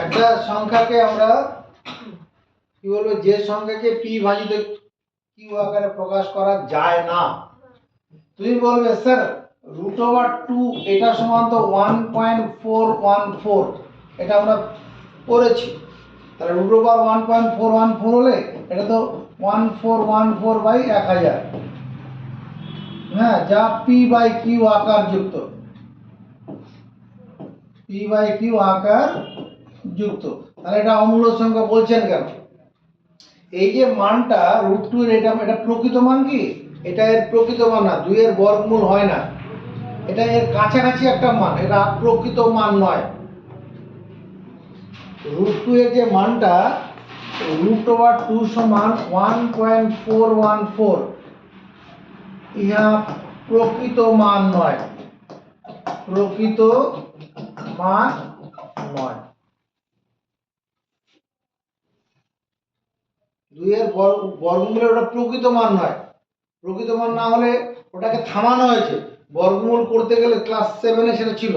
একটা সংখ্যাকে আমরা কি বলবো, যে সংখ্যাকে p ভাজিত q আকারে প্রকাশ করা যায় না, তুমি বলবে স্যার √2 এটা সমান তো 1.414, এটা আমরা পড়েছি, তাহলে √1.414 হলে এটা তো 1414/1000, হ্যাঁ, যা p বাই q আকার যুক্ত, p বাই q আকার যুক্ত। তাহলে এটা অমূল্য সংখ্যা বলছেন কেন? এই যে মানটা √2 এর, এটা প্রকৃত মান কি? এটা এর প্রকৃত মান না, 2 এর বর্গমূল হয় না, এটা এর কাছাকাছি একটা মান, এটা প্রকৃত মান নয়। √2 এর যে মানটা √2 সমান 1.414, ইহা প্রকৃত মান নয়, প্রকৃত মান নয়। 2 এর বর্গমূলের ওটা প্রকৃত মান নয়, প্রকৃত মান না হলে ওটাকে থামানো হয়েছে, বর্গমূল করতে গেলে ক্লাস 7 এ সেটা ছিল,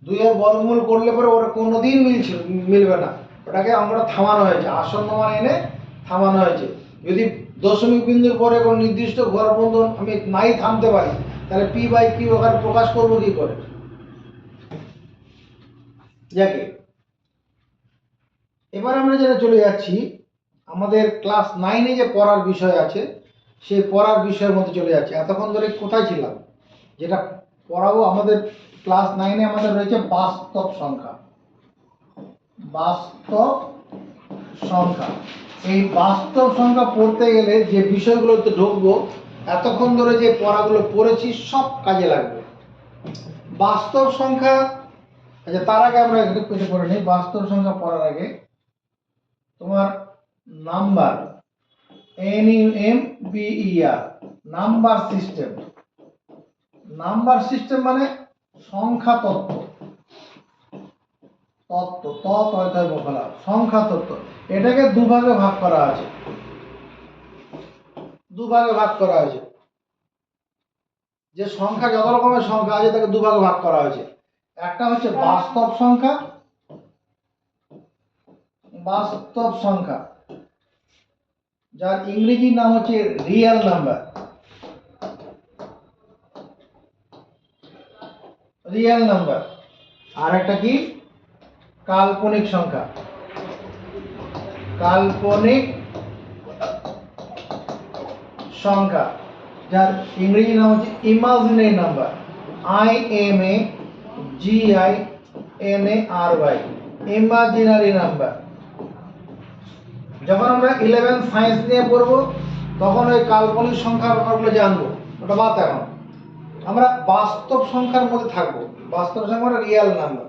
2 এর বর্গমূল করলে পরে ওটা কোনোদিন মিলবে না, ওটাকে অঙ্কটা থামানো হয়েছে, আসন্ন মান এনে থামানো হয়েছে। যদি দশমিক বিন্দুর পরে কোনো নির্দিষ্ট ঘরবন্ধন আমি নাই থামতে পারি, তাহলে p বাই q আকারে প্রকাশ করব কি করে? যাকে এবার আমরা যেটা চলে যাচ্ছি আমাদের ক্লাস 9 এ যে পড়ার বিষয় আছে, সেই পড়ার বিষয়ের মধ্যে চলে যাচ্ছে। এতক্ষণ ধরে কোথায় ছিলাম? যেটা পড়াবো আমাদের ক্লাস 9 এ আমাদের রয়েছে বাস্তব সংখ্যা। বাস্তব সংখ্যা, এই বাস্তব সংখ্যা পড়তে গেলে যে বিষয়গুলোতে ঢুকবো, এতক্ষণ ধরে যে পড়াগুলো পড়েছি সব কাজে লাগবে। বাস্তব সংখ্যা, আচ্ছা তার আগে আমরা একটু কিছু করে নিই। বাস্তব সংখ্যা পড়ার আগে তোমার number, NUMBER, number system, number system মানে সংখ্যা তত্ত্ব, সংখ্যা তত্ত্ব, এটাকে দুভাগে ভাগ করা আছে, যে সংখ্যা, যত রকমের সংখ্যা আছে তাকে দুভাগে ভাগ করা হয়েছে। একটা হচ্ছে বাস্তব সংখ্যা, যার ইংরেজি নাম হচ্ছে রিয়েল নাম্বার, আর একটা কি কাল্পনিক সংখ্যা, যার ইংরেজি নাম হচ্ছে imaginary number, IMAGINARY, imaginary number. যখন আমরা 11 সায়েন্স নিয়ে পড়বো তখন ওই কাল্পনিক সংখ্যার ব্যাপারগুলো জানবো, ওটা বাদ। এখন আমরা বাস্তব সংখ্যার মধ্যে থাকবো। বাস্তব সংখ্যা মানে রিয়েল নাম্বার।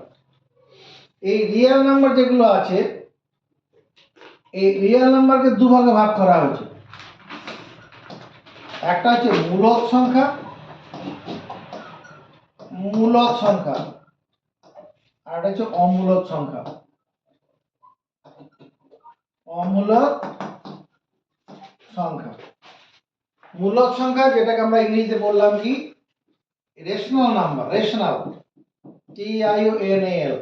এই রিয়েল নাম্বার যেগুলো আছে, এই রিয়েল নাম্বারকে দুভাগে ভাগ করা হয়েছে। একটা হচ্ছে মূলদ সংখ্যা, আর একটা হচ্ছে অমূলদ সংখ্যা। মূলদ সংখ্যা যেটাকে আমরা ইংরেজিতে বললাম কি rational number, rational, TIONAL,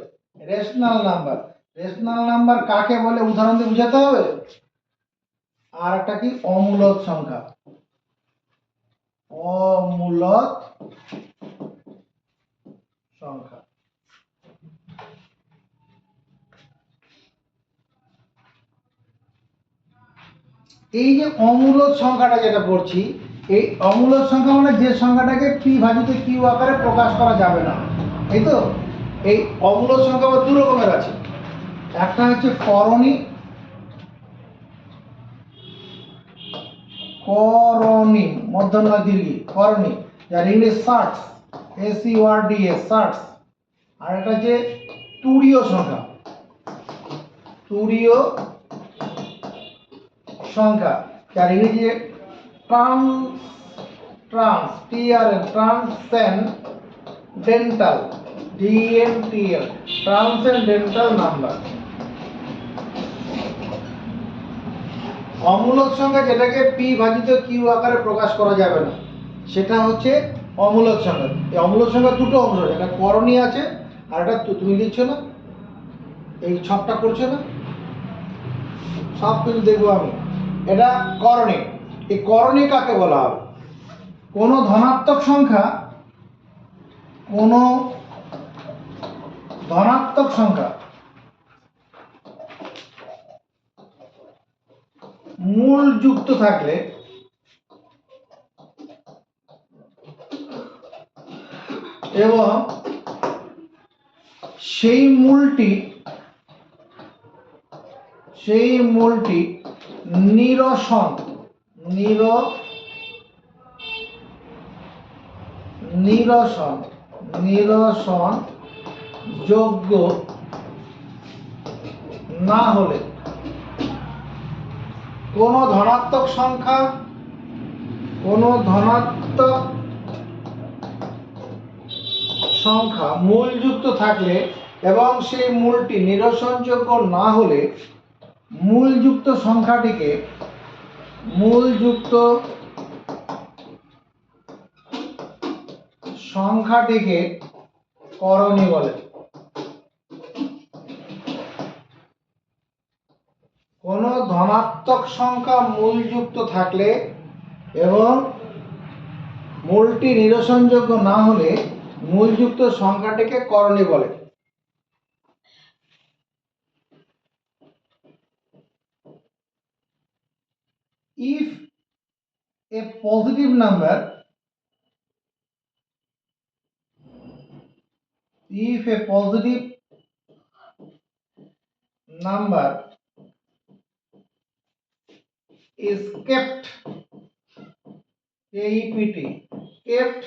rational number. Rational number কাকে বলে উদাহরণ দিয়ে বোঝাতে হবে। আর একটা কি অমূলদ সংখ্যা, অমূলদ সংখ্যা। এই যে অমূলদ সংখ্যাটা যেটা পড়ছি, এই অমূলদ সংখ্যা মানে যে সংখ্যাটাকে পি ভাজিত কিউ আকারে প্রকাশ করা যাবে না, এই তো। এই অমূলদ সংখ্যা আবার দু রকমের আছে, একটা হচ্ছে করণী, করণী মধ্যম দীর্ঘী করণী, যার ইংলিশ সার্টস, SURDS সার্টস। আর একটা হচ্ছে তুরীয় সংখ্যা, তুরীয় সংখ্যা, যার ইংরেজি ট্রান্সেন্ডেন্টাল, DNTL, ট্রান্সেন্ডেন্টাল নাম্বার। অমূলদ সংখ্যা যেটাকে পি ভাজিত কিউ আকারে প্রকাশ করা যাবে না, সেটা হচ্ছে অমূলদ সংখ্যা। এই অমূলদ সংখ্যা দুটো অংশ, একটা করণী আছে আর একটা তুমি দিচ্ছ না, এই ছকটা করছো না, সব কিছু দেখবো আমি। এটা করণী। এই করণী কাকে বলা হবে? কোনো ধনাত্মক সংখ্যা, কোনো ধনাত্মক সংখ্যা মূল যুক্ত থাকলে এবং সেই মূলটি নিরসন যোগ্য না হলে, কোনো ধনাত্মক সংখ্যা মূল যুক্ত থাকলে এবং সেই মূলটি নিরসনযোগ্য না হলে মূলযুক্ত সংখ্যাটিকে করণী বলে। কোনো ধনাত্মক সংখ্যা মূলযুক্ত থাকলে এবং মূলটি নিরসনযোগ্য না হলে মূলযুক্ত সংখ্যাটিকে করণী বলে। If a positive number is kept, kept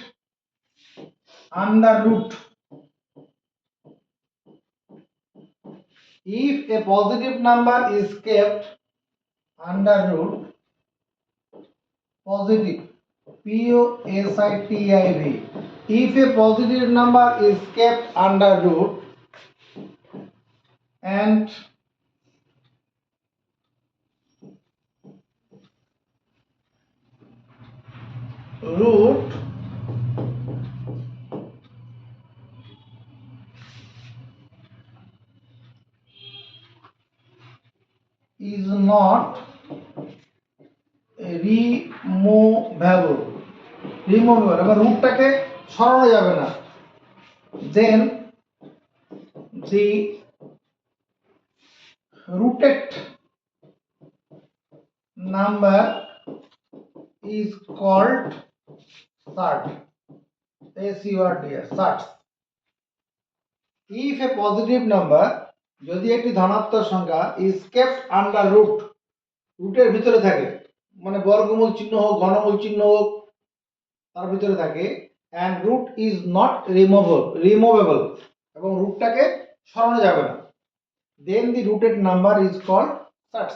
under root. If a positive number is kept under root, positive, POSITIV. If a positive number is kept under root and root is not removable, এবার রুটটাকে সরানো যাবে না, then the rooted number is called SURD, SURD. If a positive number, যদি একটি ধনাত্মক সংখ্যা is kept under root, রুটের ভিতরে থাকে, মানে বর্গমূল চিহ্ন হোক, ঘনমূল চিহ্ন হোক, তার ভিতরে থাকে, and root is not removable, এবং রুটটাকে সরানো যাবে না, then the rooted number is called SURD.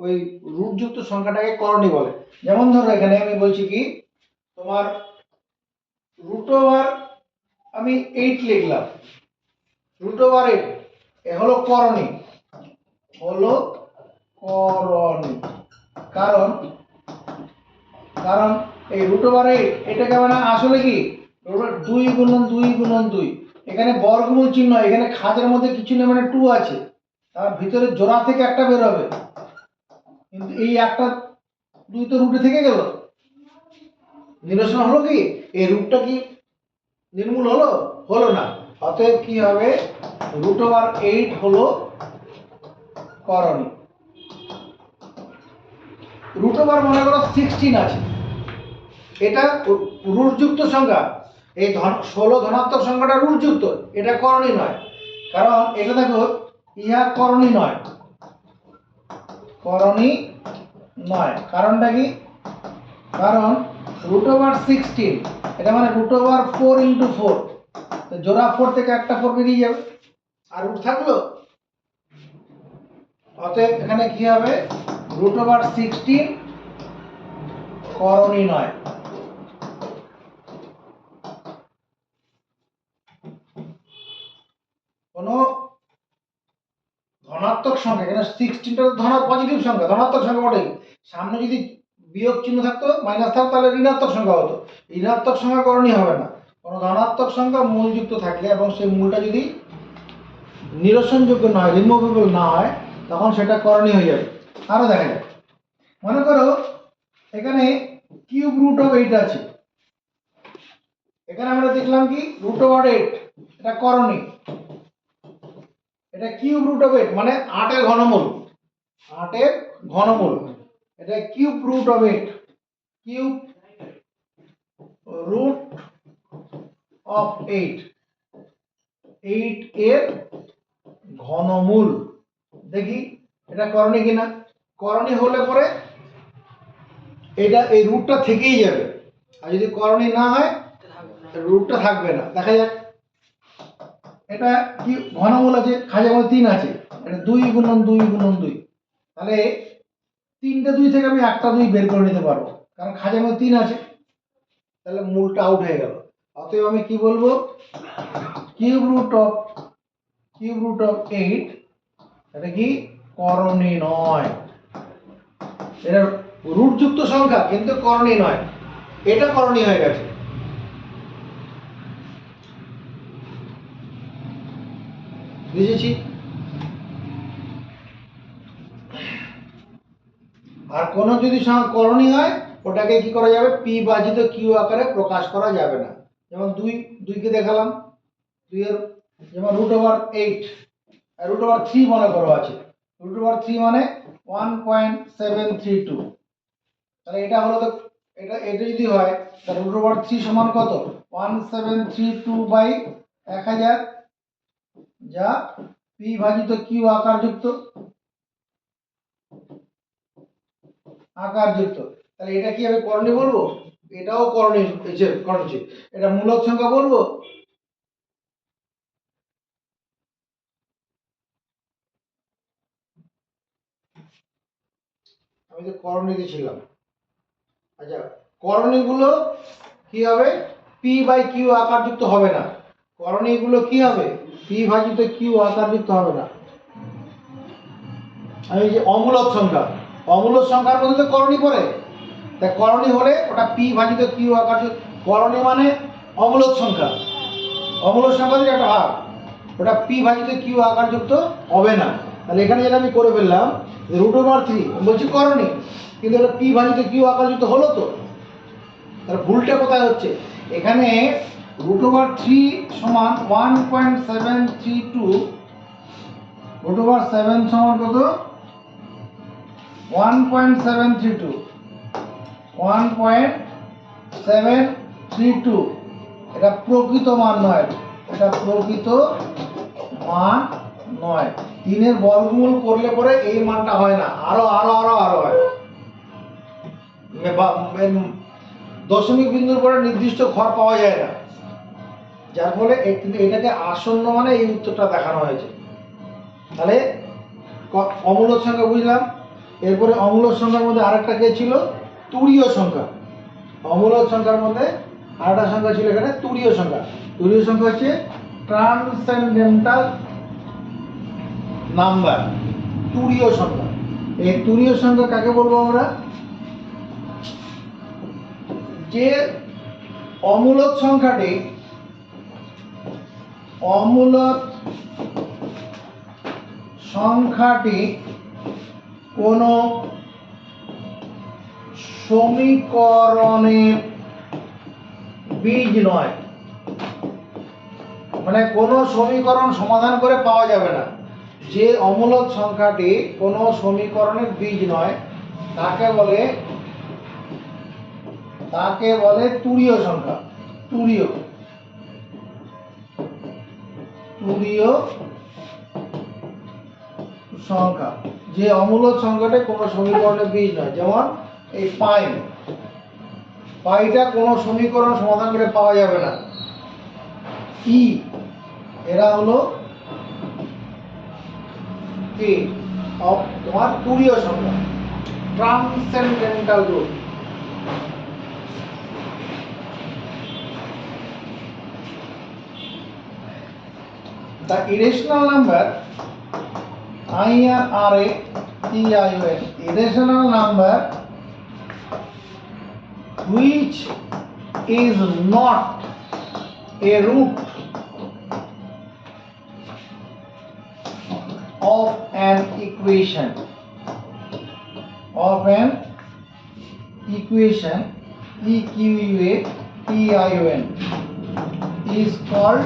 ওই রুটযুক্ত সংখ্যাটাকে করণী বলে। যেমন ধরো এখানে আমি বলছি কি, তোমার রুট ওভার আমি 8 লিখলাম, রুট ওভার 8 এ হলো করণী, কারণ এই রুট ওভার 8 এটাকে মানে আসলে কি 2 গুণন 2 গুণন 2, এখানে বর্গমূল চিহ্ন, এখানে খাঁজের মধ্যে কিছু নেই, মানে 2 আছে, তার ভিতরে জোড়া থেকে একটা বের হবে, কিন্তু এই একটা 2 তো রুটে থেকে গেল, নিরসন হলো কি, এই রুটটা কি নির্মূল হলো না, অতএব কি হবে, √8 হলো করণী। রুট ওভার মনে করো 16 আছে, এটা রুটযুক্ত সংখ্যা, এই 16 ধনাত্মক সংখ্যাটা রুটযুক্ত, এটা করণী নয়, কারণ এটা দেখো ইহা করণী নয়, করণী নয়। কারণটা কি? কারণ রুট ওভার 16 এটা মানে রুট ওভার 4 ইন্টু 4, জোড়া 4 থেকে একটা 4 বেরিয়ে যাবে, আর রুট থাকলো। অতএব এখানে কি হবে? রুট ওভার 16 করণী নয়। কোনো ধনাত্মক সংখ্যা, এখানে 16টা পজিটিভ সংখ্যা, ধনাত্মক সংখ্যা বটেই, সামনে যদি বিয়োগ চিহ্ন থাকতো, মাইনাস থাকতো, তাহলে ঋণাত্মক সংখ্যা হতো। ঋণাত্মক সংখ্যা করণীয় হবে না। কোনো ধনাত্মক সংখ্যা মূলযুক্ত থাকলে এবং সেই মূলটা যদি নিরসনযোগ্য না হয়, রিমুভেবল না হয়, তখন সেটা করণীয় হয়ে যাবে। আরও দেখা যায়, মনে করো এখানে কিউব রুট অফ 8 আছে, এখানে আমরা দেখলাম কি রুট ওভার 8, এটা করণী। এটা কিউব রুট অফ 8 মানে 8 এর ঘনমূল, 8 এর ঘনমূল, এটা cube root of 8, cube root of 8, 8 এর ঘনমূল। দেখি এটা করণী কিনা। করণী হলে পরে এটা এই রুটটা থেকেই যাবে, আর যদি করণী না হয় রুটটা থাকবে না। দেখা যাক, এটা কি ঘনমূল আছে, খাঁজার মধ্যে 3 আছে, এটা 2 গুণন 2 গুণন 2, তাহলে 3টে 2 থেকে আমি একটা 2 বের করে নিতে পারবো, কারণ খাঁজার মধ্যে 3 আছে, তাহলে মূলটা আউট হয়ে গেল। অতএব আমি কি বলবো? কিউব রুট অফ 8 এটা কি করণী নয়। এটা রুটযুক্ত সংখ্যা কিন্তু করণী নয়, এটা করণী হয়ে গেছে। বুঝেছি? আর কোনো যদি করণী হয় ওটাকে কি করা যাবে? পি ভাজিত কিউ আকারে প্রকাশ করা যাবে না। যেমন 2 কে দেখালাম, 2 এর যেমন রুট ওভার 8 আর রুট ওভার 3 মনে করো আছে, রুট ওভার 3 মানে 1.732, তাহলে এটা হলো তো, এটা যদি হয় তাহলে রুট ওভার 3 সমান কত? 1732/1000, যা পি ভাজিত কিউ আকারযুক্ত, তাহলে এটা কি আমি করণী বলবো? এটাও করণী, এটা মূলক সংখ্যা বলবো? আমি তো করণীতে ছিলাম। আচ্ছা, করণীগুলো কি হবে? পি বাই কিউ আকারযুক্ত হবে না। করণীগুলো কি হবে? পি ভাজিত কিউ আকারযুক্ত হবে না। আমি যে অমূলক সংখ্যার মধ্যে তো করণী পড়ে, তাই করণী হলে ওটা পি ভাজিত কিউ আকারযুক্ত। করণী মানে অমূলক সংখ্যা, অমূলক সংখ্যা একটা ভাগ, ওটা পি ভাজিত কিউ আকারযুক্ত হবে না। তাহলে এখানে যেটা আমি করে ফেললাম রুট ওভার 3 বলছি করণী, কিন্তু এটা পি ভাজিত কিউ আকারযুক্ত হলো তো, তাহলে ভুলটা কোথায় হচ্ছে? এখানে রুট ওভার 3 সমান 1.732, রুট ওভার 7 সমান কত? 1.732, এটা প্রকৃত মান নয়, এটা প্রকৃত মান নয়। 3 এর বর্গমূল করলে পরে এই মানটা হয় না, আরো হয়। দশমিক বিন্দুর পরে নির্দিষ্ট ঘর পাওয়া যায় না, যার ফলে কিন্তু এটাকে আসন্ন মানে এই উত্তরটা দেখানো হয়েছে। তাহলে অমূলক সংখ্যা বুঝলাম। এরপরে অমূলক সংখ্যার মধ্যে আরেকটা কে ছিল? তুরীয় সংখ্যা। অমূলক সংখ্যার মধ্যে আরেকটা সংখ্যা ছিল এখানে তুরীয় সংখ্যা। তুরীয় সংখ্যা হচ্ছে ট্রান্সেন্ডেন্টাল নাম্বার, তুরীয় সংখ্যা। এই তুরীয় সংখ্যা কাকে বলবো আমরা? যে অমূলক সংখ্যাটি কোনো সমীকরণের বীজ নয়, মানে কোনো সমীকরণ সমাধান করে পাওয়া যাবে না। যে অমূলক সংখ্যাটি কোনো সমীকরণের বীজ নয় তাকে বলে তুরীয় সংখ্যা। তুরীয় সংখ্যা, যে অমূলদ সংখ্যাটা কোনো সমীকরণের বীজ নয়। যেমন এই পাইটা কোনো সমীকরণ সমাধান করে পাওয়া যাবে না। ই, এরা হলো কি তোমার তুরীয় সংখ্যা, transcendental root. The irrational number, IRRATION, irrational number which is not a root of an equation, EQUATION, is called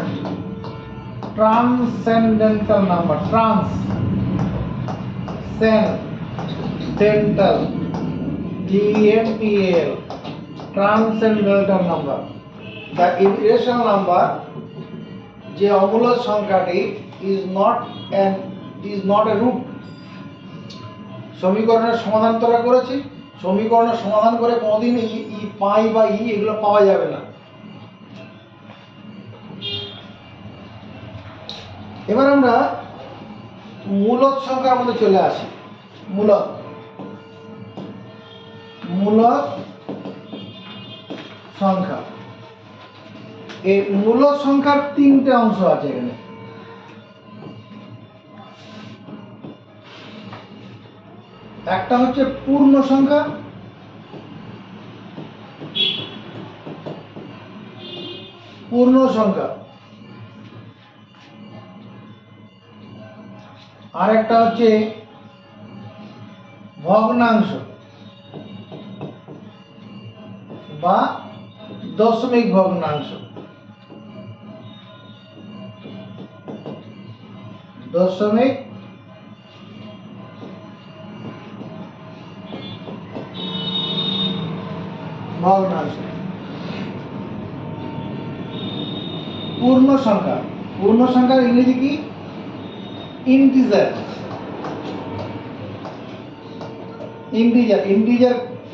transcendental number. Transcendental, TNTAL, transcendental number. The irrational number, যে অমূলদ সংখ্যাটি, is not a root. সমীকরণের সমাধান তোরা করেছি, সমীকরণের সমাধান করে কোনোদিন পাই বা এগুলো পাওয়া যাবে না। এবার আমরা মূলদ সংখ্যার মধ্যে চলে আসি। মূলদ সংখ্যা, এই মূলদ সংখ্যার তিনটে অংশ আছে এখানে। একটা হচ্ছে পূর্ণ সংখ্যা, আর একটা হচ্ছে ভগ্নাংশ বা দশমিক ভগ্নাংশ। পূর্ণ সংখ্যার ইংরেজি কি? ইন্টিজার।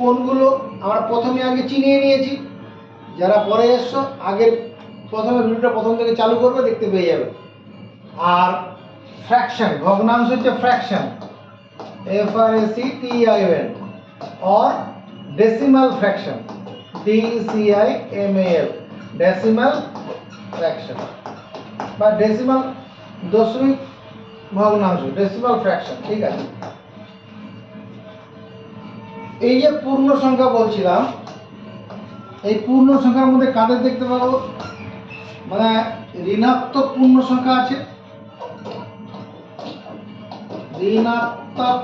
কোনগুলো আমরা প্রথমে আগে চিনিয়ে নিয়েছি। যারা পরে এসছো, আগের ভিডিওটা প্রথম থেকে চালু করবে, দেখতে পেয়ে যাবে। আর ফ্র্যাকশন, ভগ্নাংশ হচ্ছে fraction, FRACTION, or decimal fraction, DECIMAL, decimal fraction বা ডেসিমাল দশমিক ভগ্নাংশ, ডেসিমাল ফ্র্যাকশন। ঠিক আছে, এই যে পূর্ণ সংখ্যা বলছিলাম, এই পূর্ণ সংখ্যার মধ্যে কাদের দেখতে পাবো? মানে ঋণাত্মক পূর্ণ সংখ্যা আছে, ঋণাত্মক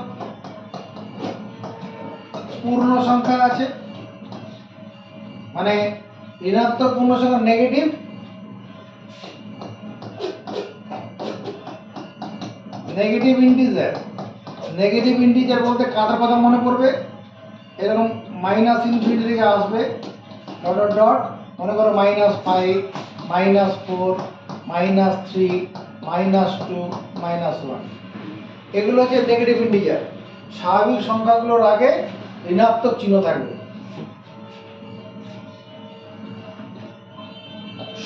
পূর্ণ সংখ্যা আছে, মানে ঋণাত্মক পূর্ণ সংখ্যা নেগেটিভ, ইন্টিজার বলতে কাদের কথা মনে পড়বে? এরকম মাইনাস ইনফিনিটি থেকে আসবে, ডট, মনে করো -5, -4, -3, -2, -1, এগুলো হচ্ছে নেগেটিভ ইন্টিজার। স্বাভাবিক সংখ্যাগুলোর আগে ঋণাত্মক চিহ্ন থাকবে।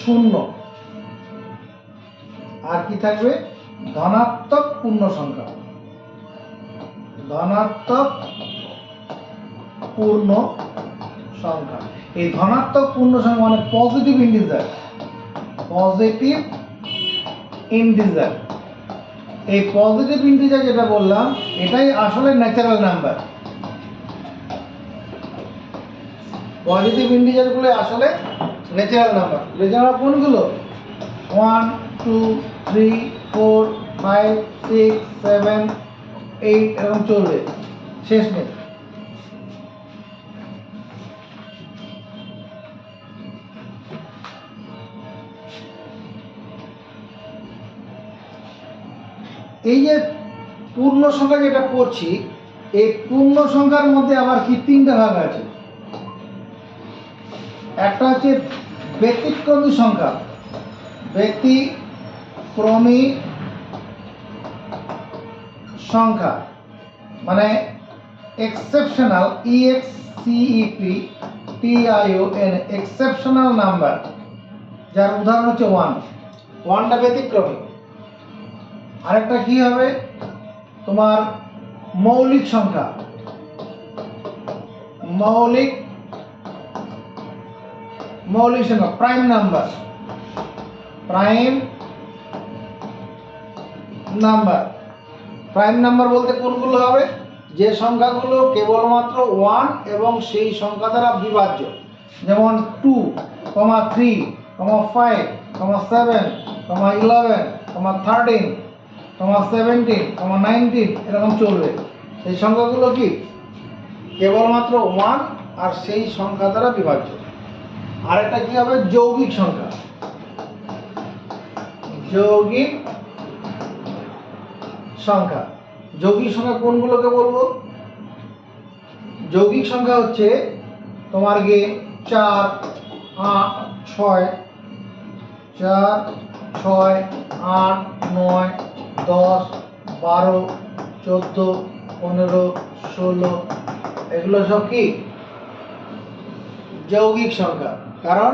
0, আর কি থাকবে? ধনাত্মক পূর্ণ সংখ্যা, এই ধনাত্মক পূর্ণ সংখ্যা মানে পজিটিভ ইন্টিজার। এই পজিটিভ ইন্টিজার যেটা বললাম, এটাই আসলে ন্যাচারাল নাম্বার। পজিটিভ ইন্টিজারগুলো আসলে ন্যাচারাল নাম্বার। ন্যাচারাল কোনগুলো? 1, 2, 3, 4, 5, 6, 7, 8 এরকম চলবে, শেষ নেই। এই যে পূর্ণ সংখ্যা যেটা পড়ছি, এই পূর্ণ সংখ্যার মধ্যে আবার কি তিনটা ভাগ আছে। একটা হচ্ছে ব্যতিক্রমী সংখ্যা, ব্যতিক্রমী সংখ্যা মানে এক্সেপশনাল, EXCEPTION, এক্সেপশনাল নাম্বার, যার উদাহরণ হচ্ছে 1, 1টা ব্যতিক্রমী। আরেকটা কি হবে তোমার মৌলিক সংখ্যা, মৌলিক সংখ্যা, প্রাইম নাম্বার, প্রাইম নাম্বার বলতে কোনগুলো হবে, যে সংখ্যাগুলো কেবলমাত্র 1 এবং সেই সংখ্যা দ্বারা বিভাজ্য, যেমন 2, 3, 5, 7, 11, 13, 17, 19 এরকম চলবে। সেই সংখ্যাগুলো কি কেবলমাত্র 1 আর সেই সংখ্যা দ্বারা বিভাজ্য। আরেকটা কি হবে যৌগিক সংখ্যা, যৌগিক সংখ্যা। যৌগিক সংখ্যা কোনগুলোকে বলবো, যৌগিক সংখ্যা হচ্ছে তোমার গিয়ে 4, 8, 6, 4, 6, 8, 9, 10, 12, 14, 15, 16, এগুলো সব কি যৌগিক সংখ্যা। কারণ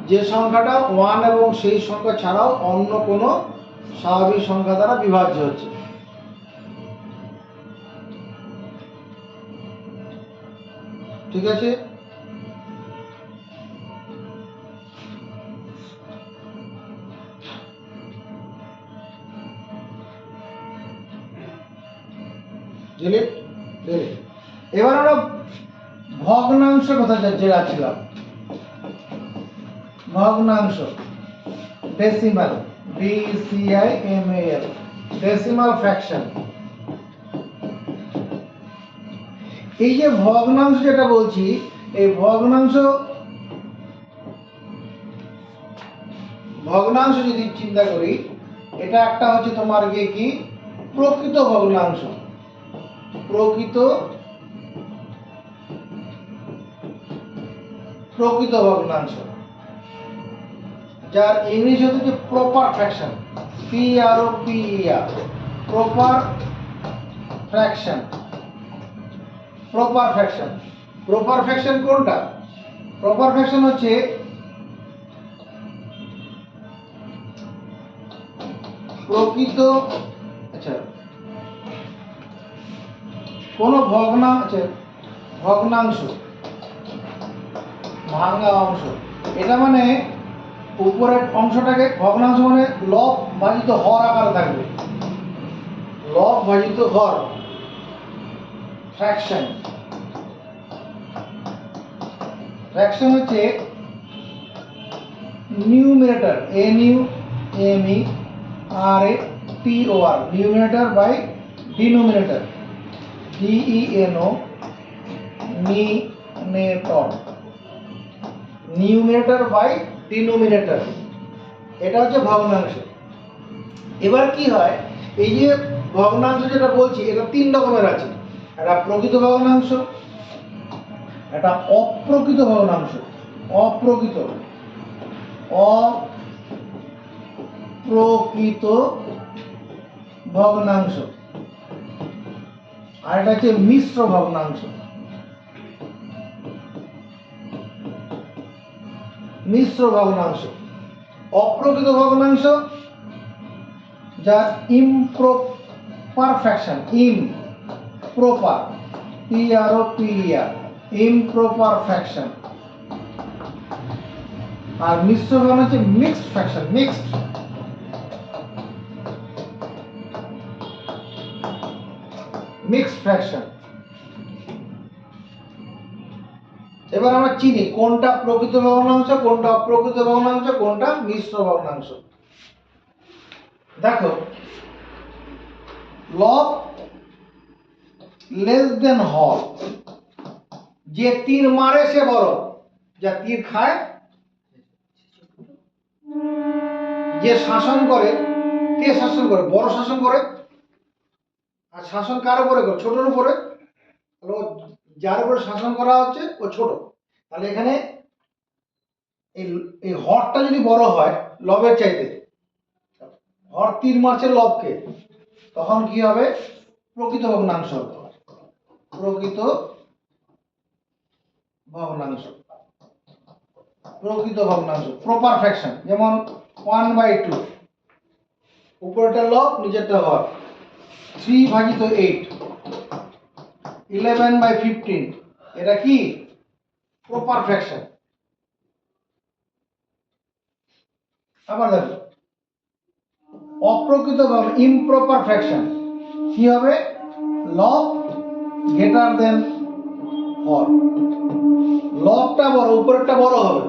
যে সংখ্যাটা 1 এবং সেই সংখ্যা ছাড়াও অন্য কোনো স্বাভাবিক সংখ্যা দ্বারা বিভাজ্য হচ্ছে। ঠিক আছে, এবার আমরা ভগ্নাংশ কথা যাচ্ছিলাম। ভগ্নাংশ, ডেসিমাল, DECIMAL, ডেসিমাল ফ্র্যাকশন। এই যে ভগ্নাংশ যেটা বলছি, এই ভগ্নাংশ যদি চিন্তা করি, এটা একটা হচ্ছে তোমার গিয়ে কি প্রকৃত ভগ্নাংশ, প্রকৃত ভগ্নাংশ, যার ইংলিশ হচ্ছে proper fraction, PROPER, proper fraction. Proper fraction কোনটা? প্রপার ফ্র্যাকশন হচ্ছে প্রকৃত, আচ্ছা কোন ভগ্নাংশ, ভাঙা অংশ, এটা মানে উপরের অংশটাকে ভগ্নাংশ মানে লব ভাজিত হর আকারে থাকবে, লব ভাজিত হর, ফ্র্যাকশন। ফ্র্যাকশন হচ্ছে numerator, NUMERATOR, numerator by denominator, DENO, numerator by denominator, এটা হচ্ছে ভগ্নাংশ। এবার কি হয়, এই যে ভগ্নাংশ যেটা বলছি এটা 3 রকমের আছে, একটা প্রকৃত ভগ্নাংশ, একটা অপ্রকৃত ভগ্নাংশ, অপ্রকৃত ভগ্নাংশ, আর এটা হচ্ছে মিশ্র ভগ্নাংশ। অপ্রকৃত ভগ্নাংশ যার improper fraction, improper, PROPER, improper fraction. আর মিশ্র ভগ্নাংশ হচ্ছে মিক্সড ফ্র্যাকশন, মিক্সড ফ্র্যাকশন। এবার আমরা চিনি কোনটা প্রকৃত ভগ্নাংশ, কোনটা অপ্রকৃত ভগ্নাংশ, কোনটা মিশ্র ভগ্নাংশ। দেখো, লব লেস দেন হর, যে তীর মারে সে বড়, যা তীর খায়, যে শাসন করে, কে শাসন করে? বড় শাসন করে। আর শাসন কার উপরে করে? ছোটর উপরে। তাহলে যার উপরে শাসন করা হচ্ছে ও ছোট। তাহলে এখানে এই এই হরটা যদি বড় হয় লবের চাইতে, হর তীর মারছে লবকে, তখন কি হবে? প্রকৃত ভগ্নাংশ হবে। প্রকৃত ভগ্নাংশ, প্রকৃত ভগ্নাংশ, প্রপার ফ্র্যাকশন। যেমন 1/2, উপরেরটা লব নিচেরটা হর। 3/8, 11/15, এটা কি? Proper fraction. আবার দেখো অপ্রকৃত ভাবে ইমপ্রপার ফ্র্যাকশন কি হবে? লব গ্রেটার দেন হর, লবটা বড় উপরেরটা বড় হবে,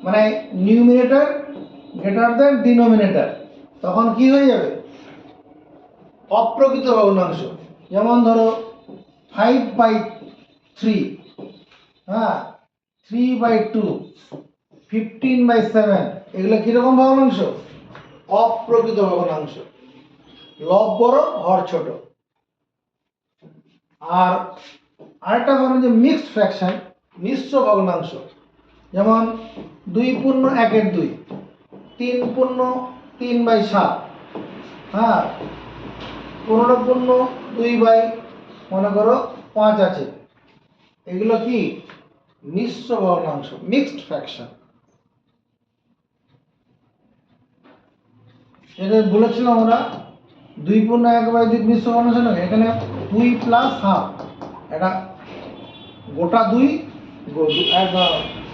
মানে নিউমিনেটর গ্রেটার দেন ডিনোমিনেটর, তখন কি হয়ে যাবে? অপ্রকৃত ভগ্নাংশ। যেমন ধরো 5/3, হ্যাঁ, 3/2, 15/7, এগুলো কিরকম ভগ্নাংশ? অপ্রকৃত ভগ্নাংশ। লব বড় হর ছোট। আর আরেকটা হলো যে মিক্সড ফ্র্যাকশন, মিশ্র ভগ্নাংশ। যেমন 2/1/2, 3/3/7, হ্যাঁ, 15/2 মনে করো 5 আছে, এগুলো কি? মিশ্র ভগ্নাংশ, মিক্সড ফ্র্যাকশন। এটা বলেছিলাম আমরা 2/1/2 মিশ্র ভগ্নাংশ না, এখানে 2 প্লাস হাফ, এটা গোটা 2,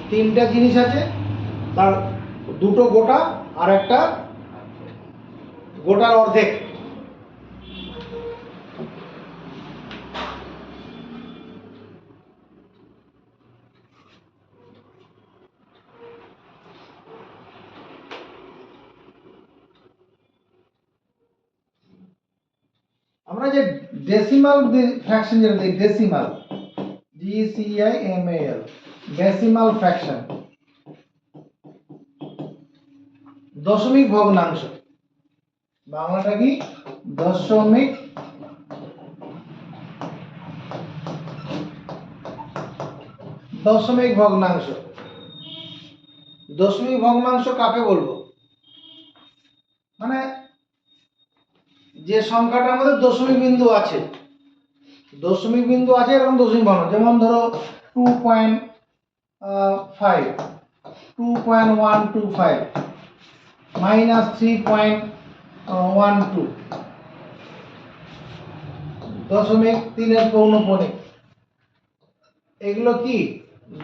তিনটা জিনিস আছে, তার দুটো গোটা আর একটা গোটার অর্ধেক। আমরা যে ডেসিমাল ফ্র্যাকশন যেটা দেখি, ডেসিমাল, DECIMAL, ডেসিমাল ফ্র্যাকশন, দশমিক ভগ্নাংশ। বাংলাটা কি? দশমিক দশমিক ভগ্নাংশ। দশমিক ভগ্নাংশ কাকে বলবো? মানে যে সংখ্যাটার মধ্যে দশমিক বিন্দু আছে, দশমিক বিন্দু আছে এরকম দশমিক ভগ্নাংশ। যেমন ধরো 2.5, 2.125, -3.12, দশমিক 3 পৌনঃপুনিক, এগুলো কি?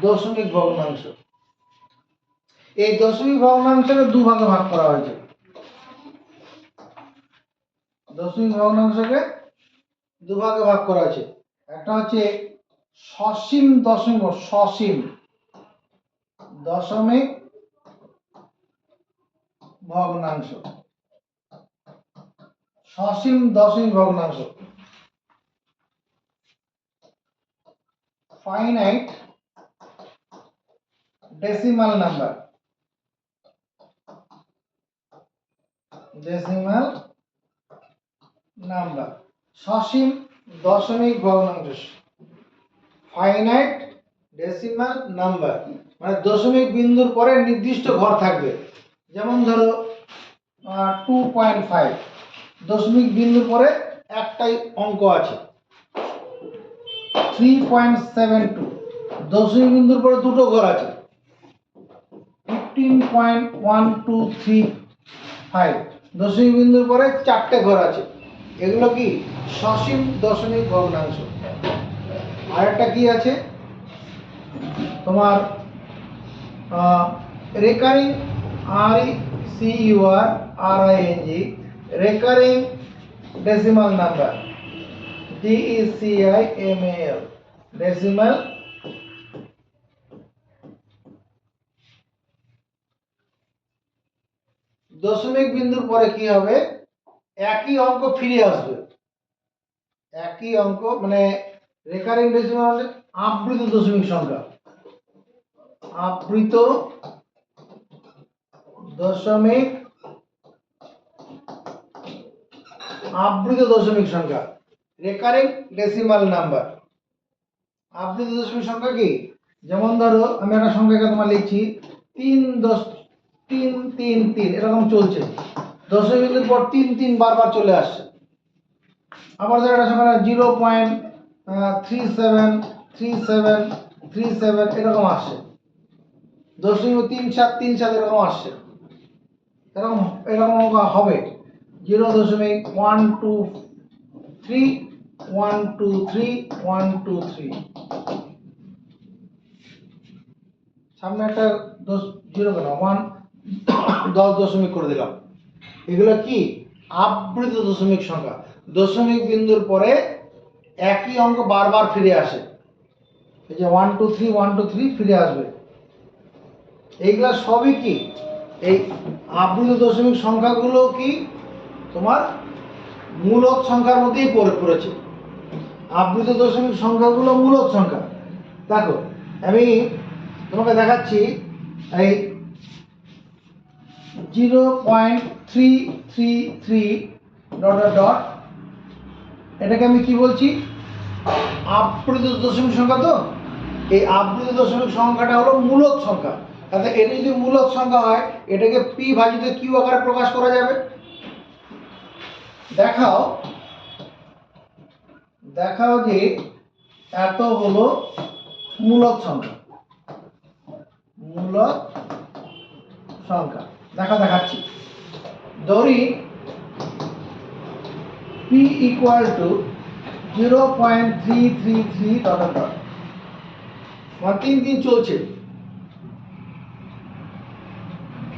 দশমিক ভগ্নাংশ। এই দশমিক ভগ্নাংশকে দুভাগে ভাগ করা হয়েছে। দশমিক ভগ্নাংশকে দুভাগে ভাগ করা আছে। একটা হচ্ছে সসীম দশমিক, সসীম দশমিক ভগ্নাংশ, সসীম দশমিক ভগ্নাংশ, finite decimal number, decimal number, সসীম দশমিক ভগ্নাংশ, ফাইনাইট ডেসিমাল নাম্বার, মানে দশমিক বিন্দুর পরে নির্দিষ্ট ঘর থাকবে। যেমন ধরো 2.5, দশমিক বিন্দুর পরে একটাই অঙ্ক আছে। 3.72, দশমিক বিন্দুর পরে দুটো ঘর আছে। 15.1235, দশমিক বিন্দুর পরে চারটে ঘর আছে। এগুলো কি? সসীম দশমিক ভগ্নাংশ। আর একটা কি আছে তোমার? Recurring, RECURRING, recurring decimal number, DECIMAL, decimal দশমিক বিন্দুর পরে কি হবে? একই অঙ্ক ফিরে আসবে, একই অঙ্ক, মানে রেকারিং ডেসিমাল মানে আবৃত দশমিক সংখ্যা, আবৃত দশমিক, আবৃত দশমিক সংখ্যা, রেকারিং ডেসিমাল নাম্বার। আবৃত দশমিক সংখ্যা কি? যেমন ধরো আমি একটা সংখ্যাকে তোমার লিখছি 3 এরকম চলছে, দশমিক বিন্দুর পর 3 বারবার চলে আসছে। আবার ধরো একটা সংখ্যা 0.373737 এরকম আসছে, দশমিক 3737 এরকম আসছে, এরকম এরকম অঙ্ক হবে 0.123 সামনে একটা 0 কেন 10 দশমিক করে দিলাম। এগুলো কি? আবৃত দশমিক সংখ্যা, দশমিক বিন্দুর পরে একই অঙ্ক বারবার ফিরে আসে। এই যে 123 ফিরে আসবে, এইগুলা সবই কি? এই আবৃত দশমিক সংখ্যাগুলো কি তোমার মূলদ সংখ্যার মধ্যেই পড়েছে। আবৃত দশমিক সংখ্যাগুলো মূলদ সংখ্যা। দেখো আমি তোমাকে দেখাচ্ছি, এই 0.333 ডট ডট ডট, এটাকে আমি কি বলছি? আবৃত দশমিক সংখ্যা। তো এই আবৃত দশমিক সংখ্যাটা হলো মূলদ সংখ্যা। তাহলে এটা যদি মূলদ সংখ্যা হয়, এটাকে পি ভাজিত কিউ আকারে প্রকাশ করা যাবে। দেখাও যে এত হলো মূলদ সংখ্যা। মূলদ সংখ্যা দেখাচ্ছি। ধরি p equal to 0.333 dot dot dot, মানে 3 চলছে,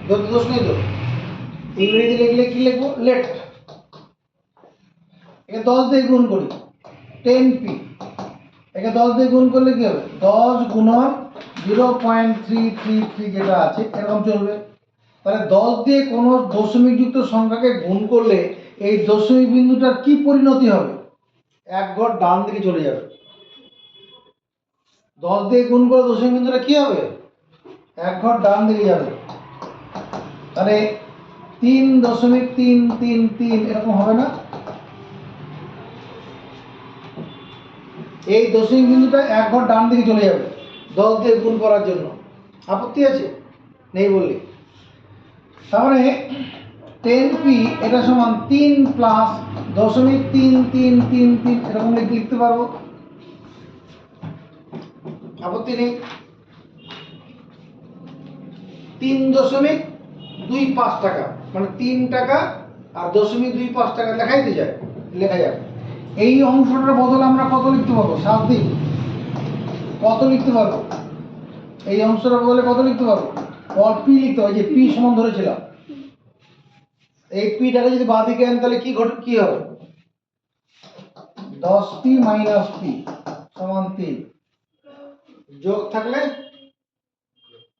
দোষ নেই তো। ইংরেজি লিখলে কি লিখবো? লেট। একে 10 দিয়ে গুণ করি, 10p। একে 10 দিয়ে গুণ করলে কি হবে? 10 গুণন 0.333 যেটা আছে এরকম চলবে। তাহলে 10 দিয়ে কোনো দশমিক যুক্ত সংখ্যাকে গুণ করলে এই দশমিক বিন্দুটার কি পরিণতি হবে? এক ঘর ডান দিকে চলে যাবে। 10 দিয়ে গুণ করে দশমিক বিন্দুটা কি হবে? এক ঘর ডান দিকে যাবে। তাহলে 3.333 এরকম হবে না? এই দশমিক বিন্দুটা এক ঘর ডান দিকে চলে যাবে 10 দিয়ে গুণ করার জন্য। আপত্তি আছে? নেই বললে। তার মানে 10p এটা সমান 3 প্লাস 0.3333 এরকম লিখতে পারবো, আপত্তি নেই। 3.25 টাকা, মানে 3 টাকা আর 0.25 টাকা লেখা যায়। এই অংশটার বদলে আমরা কত লিখতে পারবো? 7 দিন কত লিখতে পারবো? এই অংশটার বদলে কত লিখতে পারবো? পি লিখতে হবে, যে পি সমান ধরেছিলাম। এই পিটাকে যদি বাঁ দিকে আনি তাহলে কি হবে? 10p মাইনাস p সমান 3। যোগ থাকলে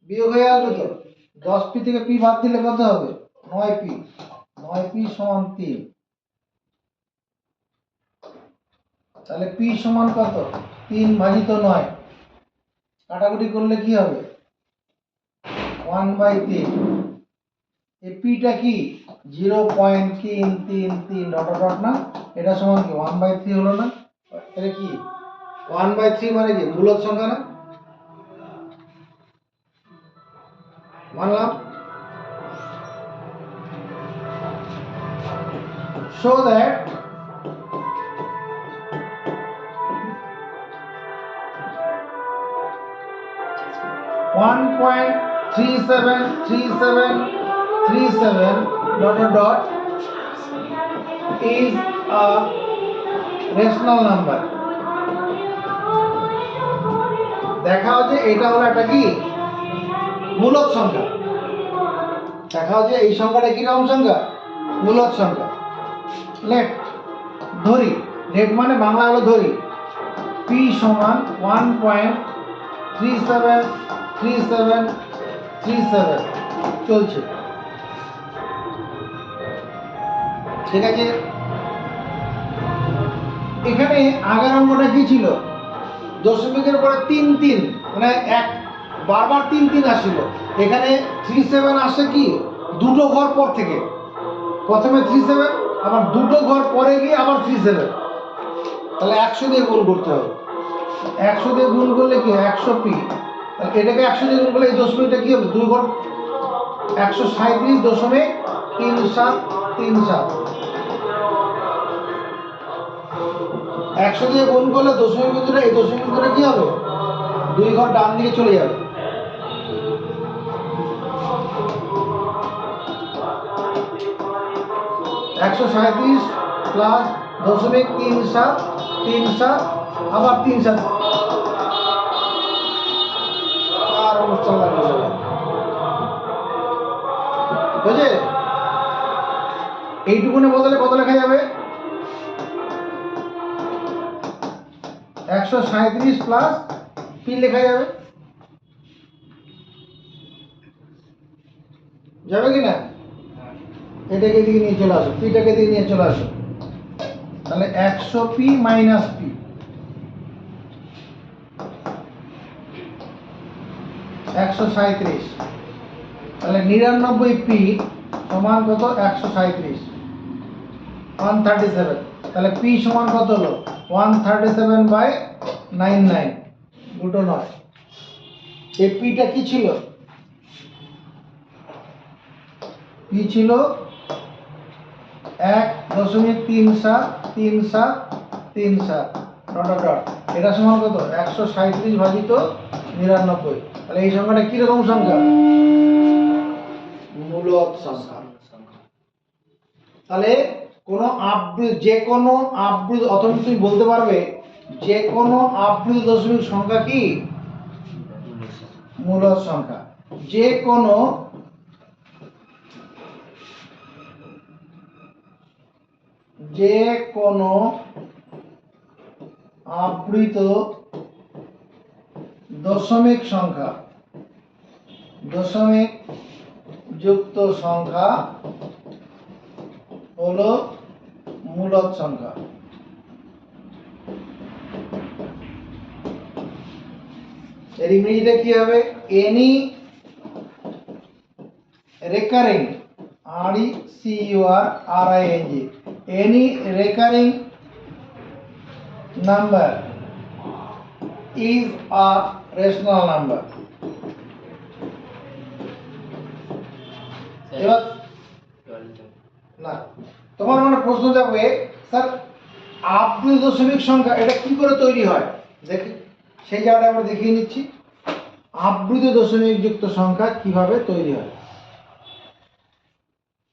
বিয়োগ হয়ে আসবে তো। 10p থেকে p বাদ দিলে কত হবে? 9p। 9p সমান 3। তাহলে p সমান কত? 3 ভাজিত 9। কাটাকুটি করলে কি হবে? 1/3। এই পিটা কি? 0.333 ডট ডট না, এটা সমান কি 1/3 হলো না? তাহলে কি 1/3 মানে কি মূলদ সংখ্যা না? মানলাম। So that one point 373737 dot dot dot is a rational number. দেখাও যে এটা হলো একটা কি মূলদ সংখ্যা। দেখাও যে এই সংখ্যাটা কিরকম সংখ্যা? মূলদ সংখ্যা। লেট ধরি, লেট মানে বাংলা হলো ধরি, p সমান 1.373737 চলছে, ঠিক আছে। এখানে আগের অঙ্কটা কি ছিল? দশমিকের পরে 3 মানে এক বারবার 3 আসছিল। এখানে 37 আসছে কি দুটো ঘর পর থেকে, প্রথমে 37 আবার দুটো ঘর পরে গিয়ে আবার 37, তাহলে 100 দিয়ে গুণ করতে হবে। 100 দিয়ে গুণ করলে কি 100p, তাহলে এটাকে 100 দিয়ে গুণ করলে এই দশমিকটা কি হবে 2 ঘর 137.3737। 100 দিয়ে গুণ করলে দশমিক বিন্দুটা এই দশমিক বিন্দুটা কি হবে 2 ঘর ডান দিকে চলে যাবে। একশো 37+.3737 আবার 37 আর অনুষ্ঠান লাগবে বুঝে। এইটুকুনে বদলে কত লেখা যাবে 137 প্লাস পি লেখা যাবে, যাবে কি না? এটাকে দিকে নিয়ে চলে আসো, পিটাকে দিকে নিয়ে চলে আসো, তাহলে 100p মাইনাস পি 137, তাহলে 99p সমান কত 137 137, তাহলে p সমান কত হলো 137/99 দুটো নয়। এই পিটা কি ছিল p ছিল 1.373737 ডট ডট ডট, এটা সমান কত 137 ভাজিত 99, তাহলে এই সংখ্যাটা কিরকম সংখ্যা মূলদ সংখ্যা। তাহলে কোনো আবৃত যে কোনো আবৃত অথবা তুমি বলতে পারবে যে কোনো আবৃত দশমিক সংখ্যা কি মূলদ সংখ্যা। যে কোনো আবৃত দশমিক সংখ্যা দশমিক যুক্ত সংখ্যা হলো মূলদ সংখ্যা। এর ইংরেজিটা কি হবে any recurring RECURRING any recurring number is a rational number। এবার না তোমার মনে প্রশ্ন যাবে স্যার আবৃত দশমিক সংখ্যা এটা কি করে তৈরি হয়, দেখি সেই জায়গাটা আমরা দেখিয়ে নিচ্ছি আবৃত দশমিক যুক্ত সংখ্যা কিভাবে তৈরি হয়।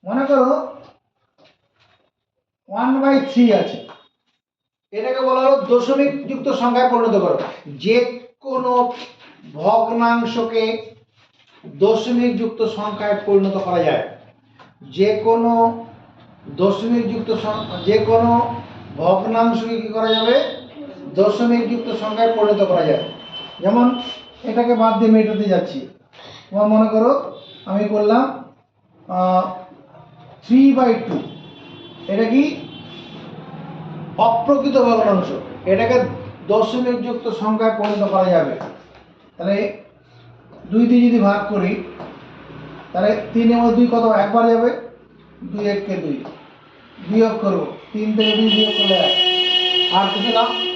মনে করো 1/3 আছে, এটাকে বলা হলো দশমিক যুক্ত সংখ্যায় পরিণত করো। যে কোনো ভগ্নাংশকে দশমিক যুক্ত সংখ্যায় পরিণত করা যায়, যে কোনো দশমিক যুক্ত যে কোনো ভগ্নাংশকে কি করা যাবে দশমিক যুক্ত সংখ্যায় পরিণত করা যায়। যেমন এটাকে বাদ দিয়ে মেটাতে যাচ্ছি, তোমার মনে করো আমি করলাম 3/2, এটা কি অপ্রকৃত ভগ্নাংশ, এটাকে দশমিক যুক্ত সংখ্যায় পরিণত করা যাবে। তাহলে 2 দিয়ে যদি ভাগ করি তাহলে 3 এর মধ্যে 2 কত একবার যাবে, 2 1 2 বিয়োগ করবো 3 থেকে 2 বিয়োগ করলে 1, আর কিছু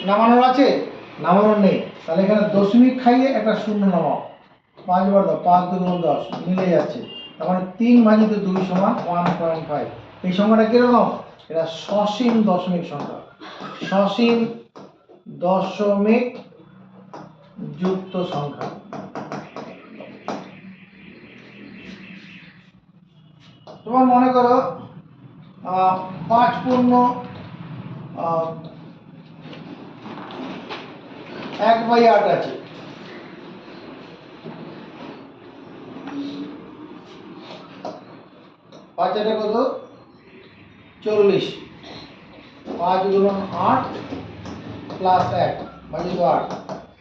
নামানোর আছে নামানোর নেই, তাহলে এখানে দশমিক খাইয়ে একটা শূন্য নামাও, 5 বার দাও 5 2 10 মিলে যাচ্ছে, তার মানে 3 ভাজিত 2 সমান 1.5। এই সংখ্যাটা কিরকম এটা সসীম দশমিক সংখ্যা, সসীম দশমিক যুক্ত সংখ্যা। তোমার মনে করো 5 পূর্ণ 1/8 আছে, 5 এটা কত 40, 5 গুণন 8 প্লাস 1 ভাজিত 8,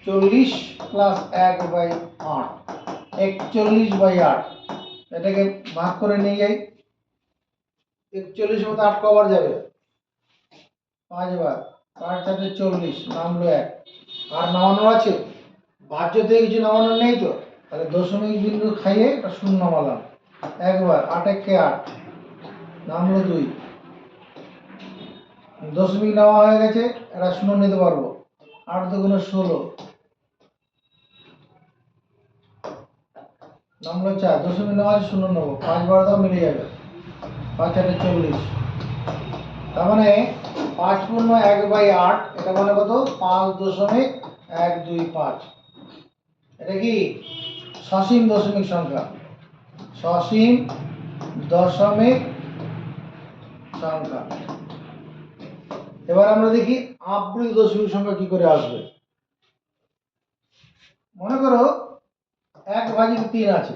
40 প্লাস 1/8 41/8। এটাকে ভাগ করে নিয়ে যাই, 41 মতো 8 কবার যাবে 5 বার, 5 4 40 নামলো 1, আর নামানোর আছে ভাজ্য থেকে কিছু নামানোর নেই তো, তাহলে দশমিক বিন্দু খাইয়ে একটা শূন্য নামালাম একবার, 8 1 8 নামলো 2, দশমিক নেওয়া হয়ে গেছে, একটা শূন্য নিতে পারবো, 8 দুগুণে 16, নামলো 4, দশমিক নেওয়া আছে 0 নেবো, 5 বার দাও মিলে যাবে, 5 8 40। তার মানে 5 পূর্ণ 1/8, এটা মানে কত? 5.125। এটা কি সসীম দশমিক সংখ্যা, সসীম দশমিক সংখ্যা। এবার আমরা দেখি আবৃত দশমিক সংখ্যা কি করে আসবে। মনে করো 1/3 আছে,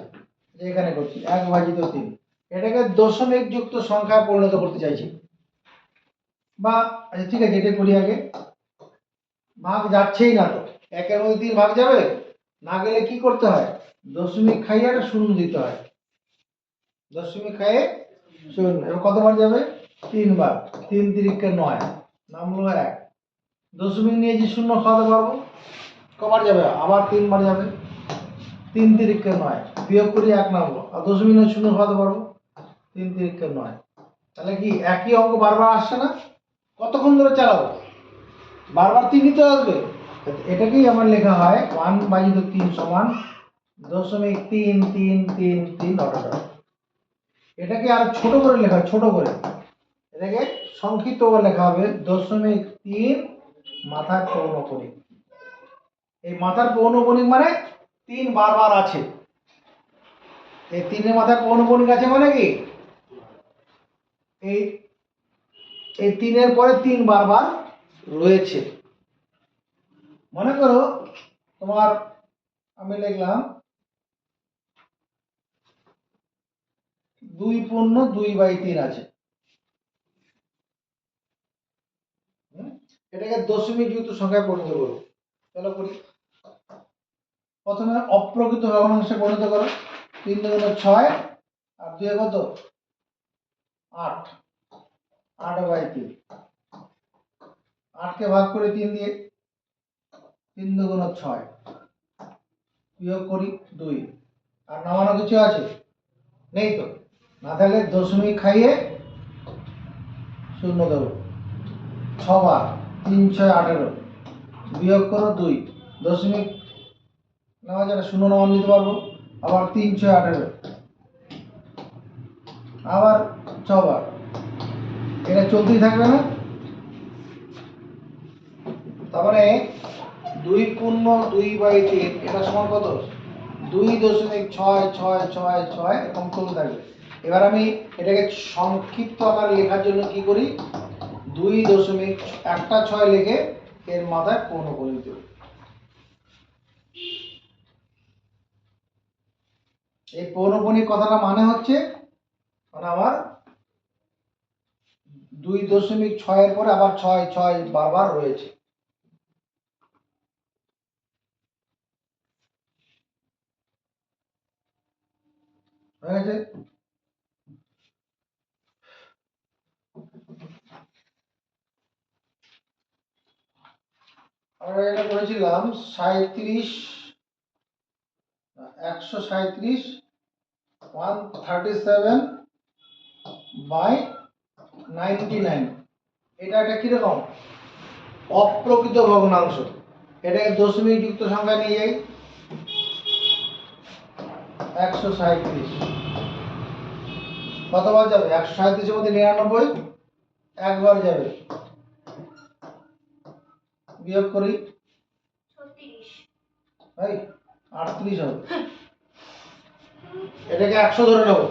যে এখানে করছি 1/3, এটাকে দশমিক যুক্ত সংখ্যায় পরিণত করতে চাইছি। বা আচ্ছা ঠিক আছে, এটা করি আগে। ভাগ যাচ্ছেই না তো, 1-এর মধ্যে 3 ভাগ যাবে না, গেলে কি করতে হয়? দশমিক খাইয়ে একটা শূন্য দিতে হয়, দশমিক খাইয়ে শূন্য। এবার কতবার যাবে? 3 বার। 3 3 9, নামলো 1। দশমিক নিয়ে যে শূন্য খাওয়াতে পারবো, কবার যাবে? আবার 3 বার যাবে। 3 3 9, বিয়োগ করি 1 নামলো, আর দশমিক নিয়ে শূন্য খাওয়াতে পারবো, 3 3 9। তাহলে কি একই অঙ্ক বারবার আসছে না? কতক্ষণ ধরে চালাবো? বারবার 3ই তো আসবে। এটাকেই আমার লেখা হয় 1/3 সমান 0.3333 ডট ডট। এটাকে আর ছোট করে লেখা হয়, ছোট করে এটাকে সংক্ষিপ্ত করে লেখা হবে 0.3 মাথার পৌনঃপুনিক। এই মাথার পৌনঃপুনিক মানে 3 বারবার আছে। এই 3-এর মাথায় পৌনঃপুনিক আছে মানে কি এই এই 3-এর পরে 3 বারবার রয়েছে। মনে করো তোমার আমি লিখলাম 2 পূর্ণ 2/3 আছে। এটাকে দশমিক যুক্ত সংখ্যায় পরিণত করো। চলো করি। প্রথমে অপ্রকৃত ভগ্নাংশে পরিণত করো। 3 দুগুণে 6 আর 2 কত? 8, 8/3। 8 কে ভাগ করে 3 দিয়ে, 3 দুগুণে 6, বিয়োগ করি 2। আর নামানো কিছু আছে? নেই তো, না থাকলে দশমিক খাইয়ে শূন্য দেবো। 6 বার, 3 6 18, বিয়োগ করো 2। দশমিক নেওয়া যাবে, শূন্য নামান নিতে পারবো। আবার 3 6 18, আবার 6 বার, এটা চলতেই থাকবে না? তারপরে 2 পূর্ণ 2/3, এটা সমান কত? 2.66666, এরকম চলতে থাকবে। এবার আমি এটাকে সংক্ষিপ্ত আকারে লেখার জন্য কি করি? 2.16 লিখে এর মাথায় পৌনঃপুনিক দেব। এই পৌনঃপুনিক কথাটা মানে হচ্ছে মানে আমার 2.6-এর পরে আবার 6 6 বারবার রয়েছে। হয়ে গেছে? আমরা এটা করেছিলাম 137 137/99। এটা একটা কিরকম? অপ্রকৃত ভগ্নাংশ। এটাকে দশমিক যুক্ত সংখ্যায় নিয়ে যাই। 137 কতবার যাবে? 137-এর মধ্যে 99 একবার যাবে, বিয়োগ করি 38 হবে। এটাকে 100 ধরে নেব।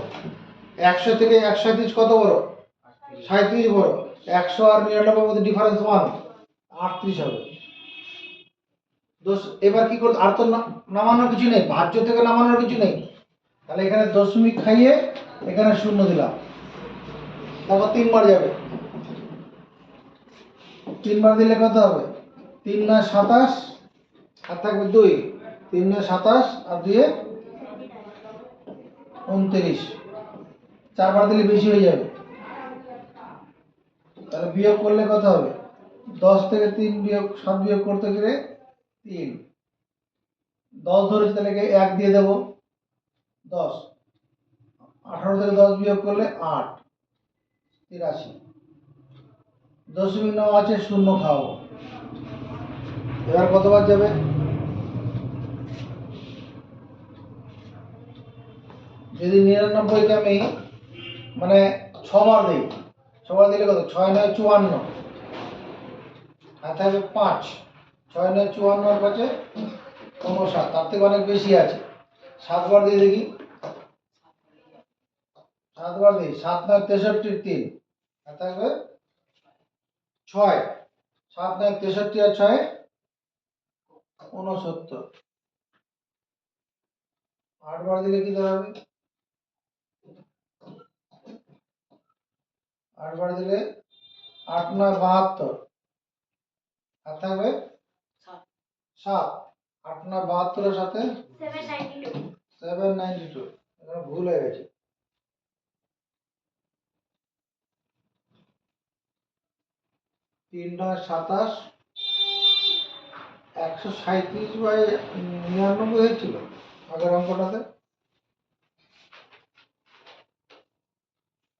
100 থেকে 137 কত বড়? 37 বড়। 100 আর 99-এর মধ্যে ডিফারেন্স 1, 38 হবে। এবার কি করতে? আর তো নামানোর কিছু নেই, ভাজ্য থেকে নামানোর কিছু নেই। তাহলে এখানে দশমিক খাইয়ে এখানে শূন্য দিলাম, তারপর 3 বার যাবে। 3 বার দিলে কত হবে? 3 9 27, আর থাকবে 2। 3 9 27 আর 2 29। 4 বার দিলে বেশি হয়ে যাবে, তাহলে বিয়োগ করলে কত হবে? 10 থেকে 3 বিয়োগ 7 বিয়োগ করতে গেলে 3। 10 ধরেছি, তাহলে 1 দিয়ে দেবো, 10। 18 থেকে 10 বিয়োগ করলে 8, 83। দশমিক নেওয়া আছে, শূন্য খাওয়াবো, এবার কতবার যাবে? যদি 99কে আমি মানে 6বার দিই, 6বার দিলে কত? 6 9 54, আর থাকবে 5। 6 9 54 আর 5 59, তার থেকে অনেক বেশি আছে। 7বার দিয়ে দেখি, 7বার দিই, 7 9 63 3, আর থাকবে 6। 7 9 63 আর 6 69। 8বার দিলে কি দাঁড়াবে? 8বার দিলে 8 9 72, আর থাকবে 7। 8 9 72 এর সাথে 792। এখানে ভুল হয়ে গেছে। 3 9 27, 137/99 হয়েছিল আগের অঙ্কটাতে।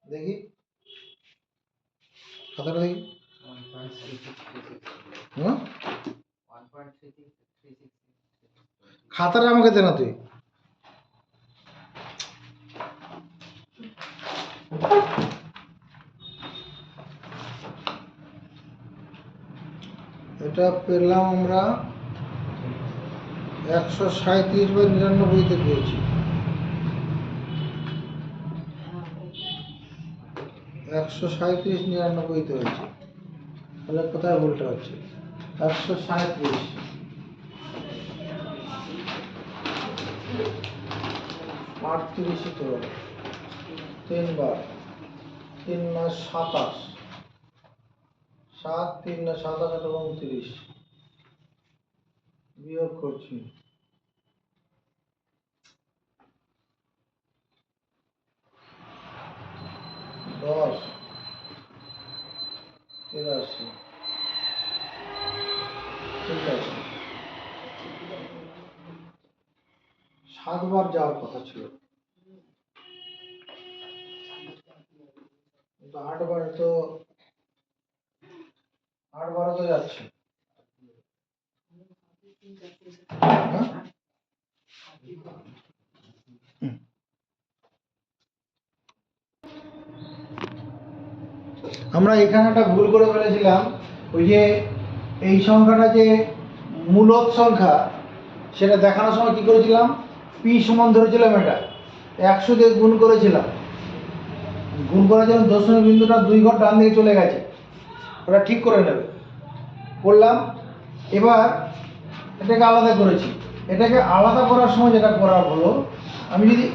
দেখি খাতাটা দেখি। হুম, খাতাটা আমাকে দে না তুই। এটা পেলাম আমরা 137/99-তে পেয়েছি। 137/99-তে হয়েছে। তাহলে কোথায় ভুলটা হচ্ছে? 137, 38 তো 3বার, 3 9 27, 7 3 9 27 আর 29, বিয়োগ করছি। 10 83, ঠিক আছে। 7বার যাওয়ার কথা ছিল, কিন্তু 8বারে তো যাচ্ছে। হ্যাঁ? আমরা এখানে একটা ভুল করে ফেলেছিলাম। ওই যে এই সংখ্যাটা যে মূলদ সংখ্যা, সেটা দেখানোর সময় কি করেছিলাম? পি সমান ধরেছিলাম, এটা 100 দিয়ে গুণ করেছিলাম। গুণ করার জন্য দশমিক বিন্দুটা 2 ঘর ডান দিকে চলে গেছে, ওটা ঠিক করে নেবে। করলাম। এবার এটাকে আলাদা করেছি। এটাকে আলাদা করার সময় যেটা করা হলো, আমি যদি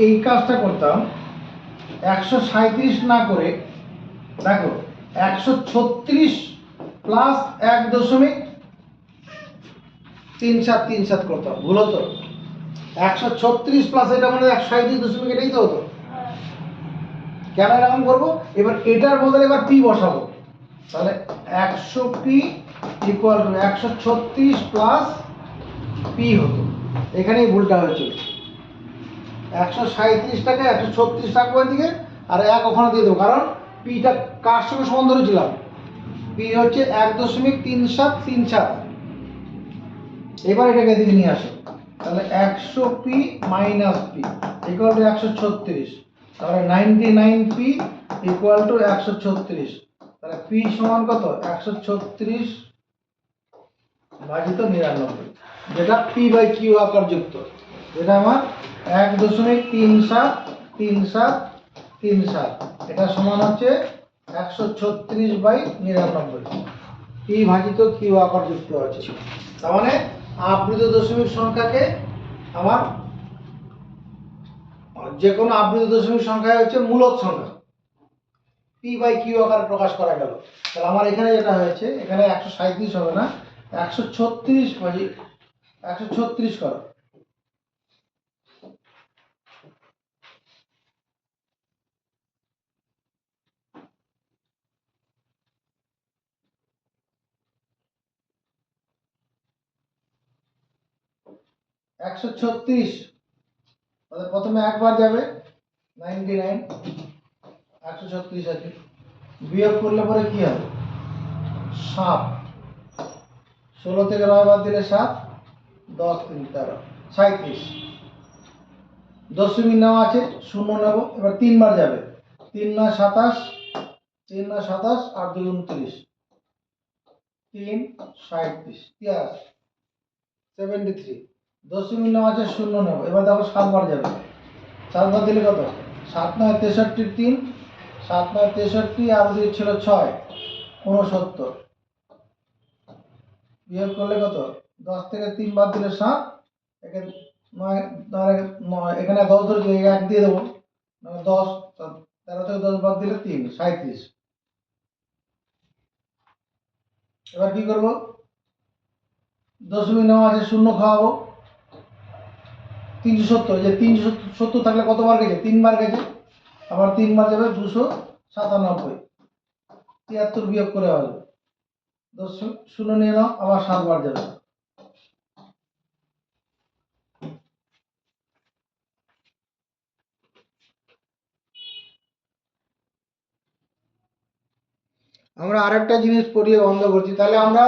এই কাজটা করতাম, 137 না করে দেখো 136 প্লাস 1.3737 করতাম, ভুল হতো? 136 প্লাস এটা মানে 137 এটাই তো হতো। কেন এরকম করবো? এবার এটার বদলে এবার পি বসাবো, তাহলে 100 P equal to 136 plus P হতো। এখানেই ভুলটা হয়েছিল। 137টাকে 136 রাখবো এদিকে, আর 1 ওখানে দিয়ে দেবো, কারণ পিটা কার সঙ্গে সমান ধরেছিলাম? পি হচ্ছে 1.3737। এবার এটাকে এদিকে নিয়ে আসো, তাহলে 100 P minus P equal to 136, তাহলে 99 পি ইকুয়াল টু 136। তাহলে পি সমান কত? 136 ভাজিত 99, যেটা পি বাই কিউ আকার যুক্ত। এটা আমার 1.373737, এটা সমান হচ্ছে 136/99, পি ভাজিত কিউ আকার যুক্ত আছে। তার মানে আবৃত দশমিক সংখ্যাকে আমার যে কোনো আবৃত দশমিক সংখ্যা হচ্ছে মূলদ সংখ্যা, পি বাই কিউ আকারে প্রকাশ করা গেল। তাহলে আমার এখানে যেটা হয়েছে, এখানে 137 হবে না, 136 করো। একশো ছত্রিশ, প্রথমে একবার যাবে 99, 136 আছে, বিয়োগ করলে পরে কি হবে? 7, 16 থেকে 9 বাদ দিলে 7, 10 3 13, 37। দশমিক নেওয়া আছে, শূন্য নেব, এবার 3 বার যাবে, 3 9 27, 3 9 27 আর 2 29, 3 37, কি আছে 73। দশমিক নেওয়া আছে, শূন্য নেব, এবার দেখো 7 বার যাবে, 7 বার দিলে কত, 7 9 63, 3 7 9 63 আর 2 ছিল 6, 69। বিয়োগ করলে কত, 10 থেকে 3 বাদ দিলে 7, এখানে 9 এখানে 10 ধরে 1 দিয়ে দেবো, 10, 13 থেকে 10 বাদ দিলে 3 37। এবার কি করব, দশমিক নেওয়া আছে, শূন্য খাওয়াবো, 370, যে 370 থাকলে কতবার গেছে, 3 বার গেছে, আবার 3 বার যাবে, 297, 73 বিয়োগ করে হবে, 10 শূন্য নিয়ে নাও, আবার 7 বার যাবে। আমরা আরেকটা জিনিস পড়িয়ে বন্ধ করছি, তাহলে আমরা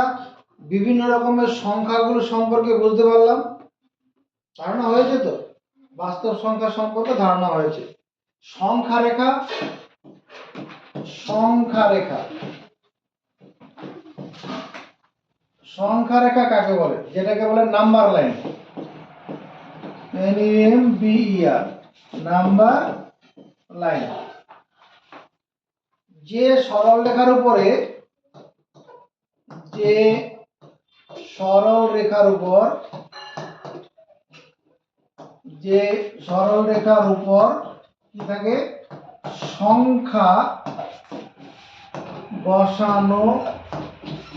বিভিন্ন রকমের সংখ্যাগুলো সম্পর্কে বুঝতে পারলাম, ধারণা হয়েছে তো, বাস্তব সংখ্যা সম্পর্কে ধারণা হয়েছে। সংখ্যা রেখা, সংখ্যা রেখা, সংখ্যা রেখা কাকে বলে, যেটাকে বলে number line, NAMBER, number line. যে সরল রেখার উপরে, যে সরল রেখার উপর, যে সরল রেখার উপর কি থাকে, সংখ্যা বসানো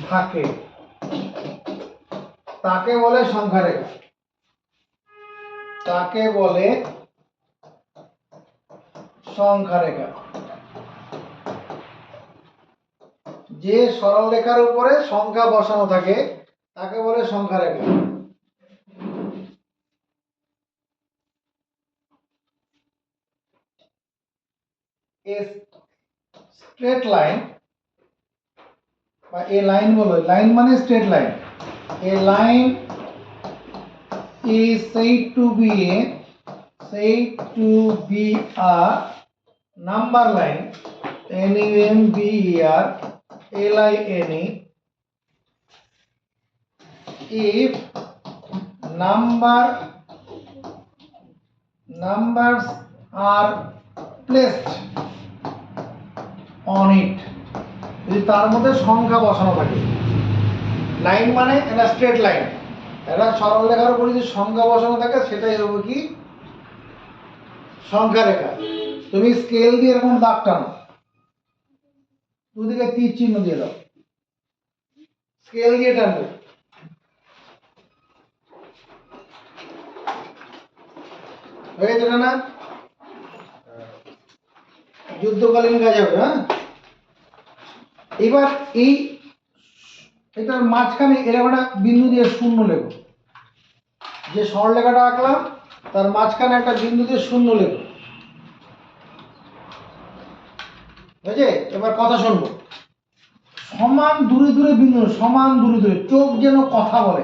থাকে, তাকে বলে সংখ্যা রেখা, তাকে বলে সংখ্যা রেখা। যে সরল রেখার উপরে সংখ্যা বসানো থাকে তাকে বলে সংখ্যা রেখা। A straight line, বা a line বলো, লাইন মানে straight line, a line is said to be a number line, NUMBER LINE, if numbers are placed on it, যদি তার মধ্যে সংখ্যা বসানো থাকে। লাইন মানে এটা স্ট্রেট লাইন, এটা সরল রেখার উপর যদি সংখ্যা বসানো থাকে সেটাই হবে কি, সংখ্যা রেখা। তুমি স্কেল দিয়ে এরকম দাগ টানো, দুদিকে তীর চিহ্ন দিয়ে দাও, স্কেল দিয়ে টানবে, হয়ে যাবে না, যুদ্ধকালীন কাজ হবে। হ্যাঁ, এবার এটার মাঝখানে এরকম একটা বিন্দু দিয়ে শূন্য লেখো, যে সরলরেখাটা আঁকলাম তার মাঝখানে একটা বিন্দু দিয়ে শূন্য লেখো, বুঝেছে? এবার কথা শুনবো, সমান দূরে দূরে বিন্দু, সমান দূরে দূরে, চোখ যেন কথা বলে,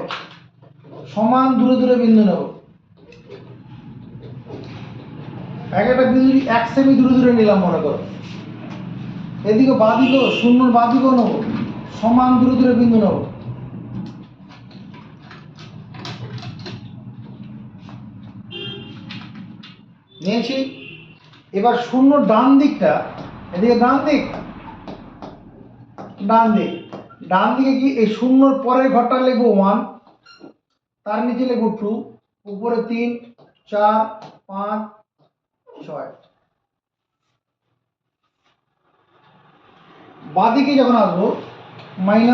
সমান দূরে দূরে বিন্দু নেব, এক একটা বিন্দু 1 সেমি দূরে দূরে নিলাম মনে করো, এদিকে বাঁদিকেও শূন্যর বাঁদিকেও নেবো, সমান দূরে দূরে বিন্দু নেব। নিয়েছি, এবার শূন্য ডান দিকটা, এদিকে ডান দিক, ডান দিক, ডান দিকে কি এই শূন্যর পরের ঘরটা লিখবো 1, তার নিচে লিখবো 2, উপরে 3 4 5 6। বাঁদিকে যখন আসবো -1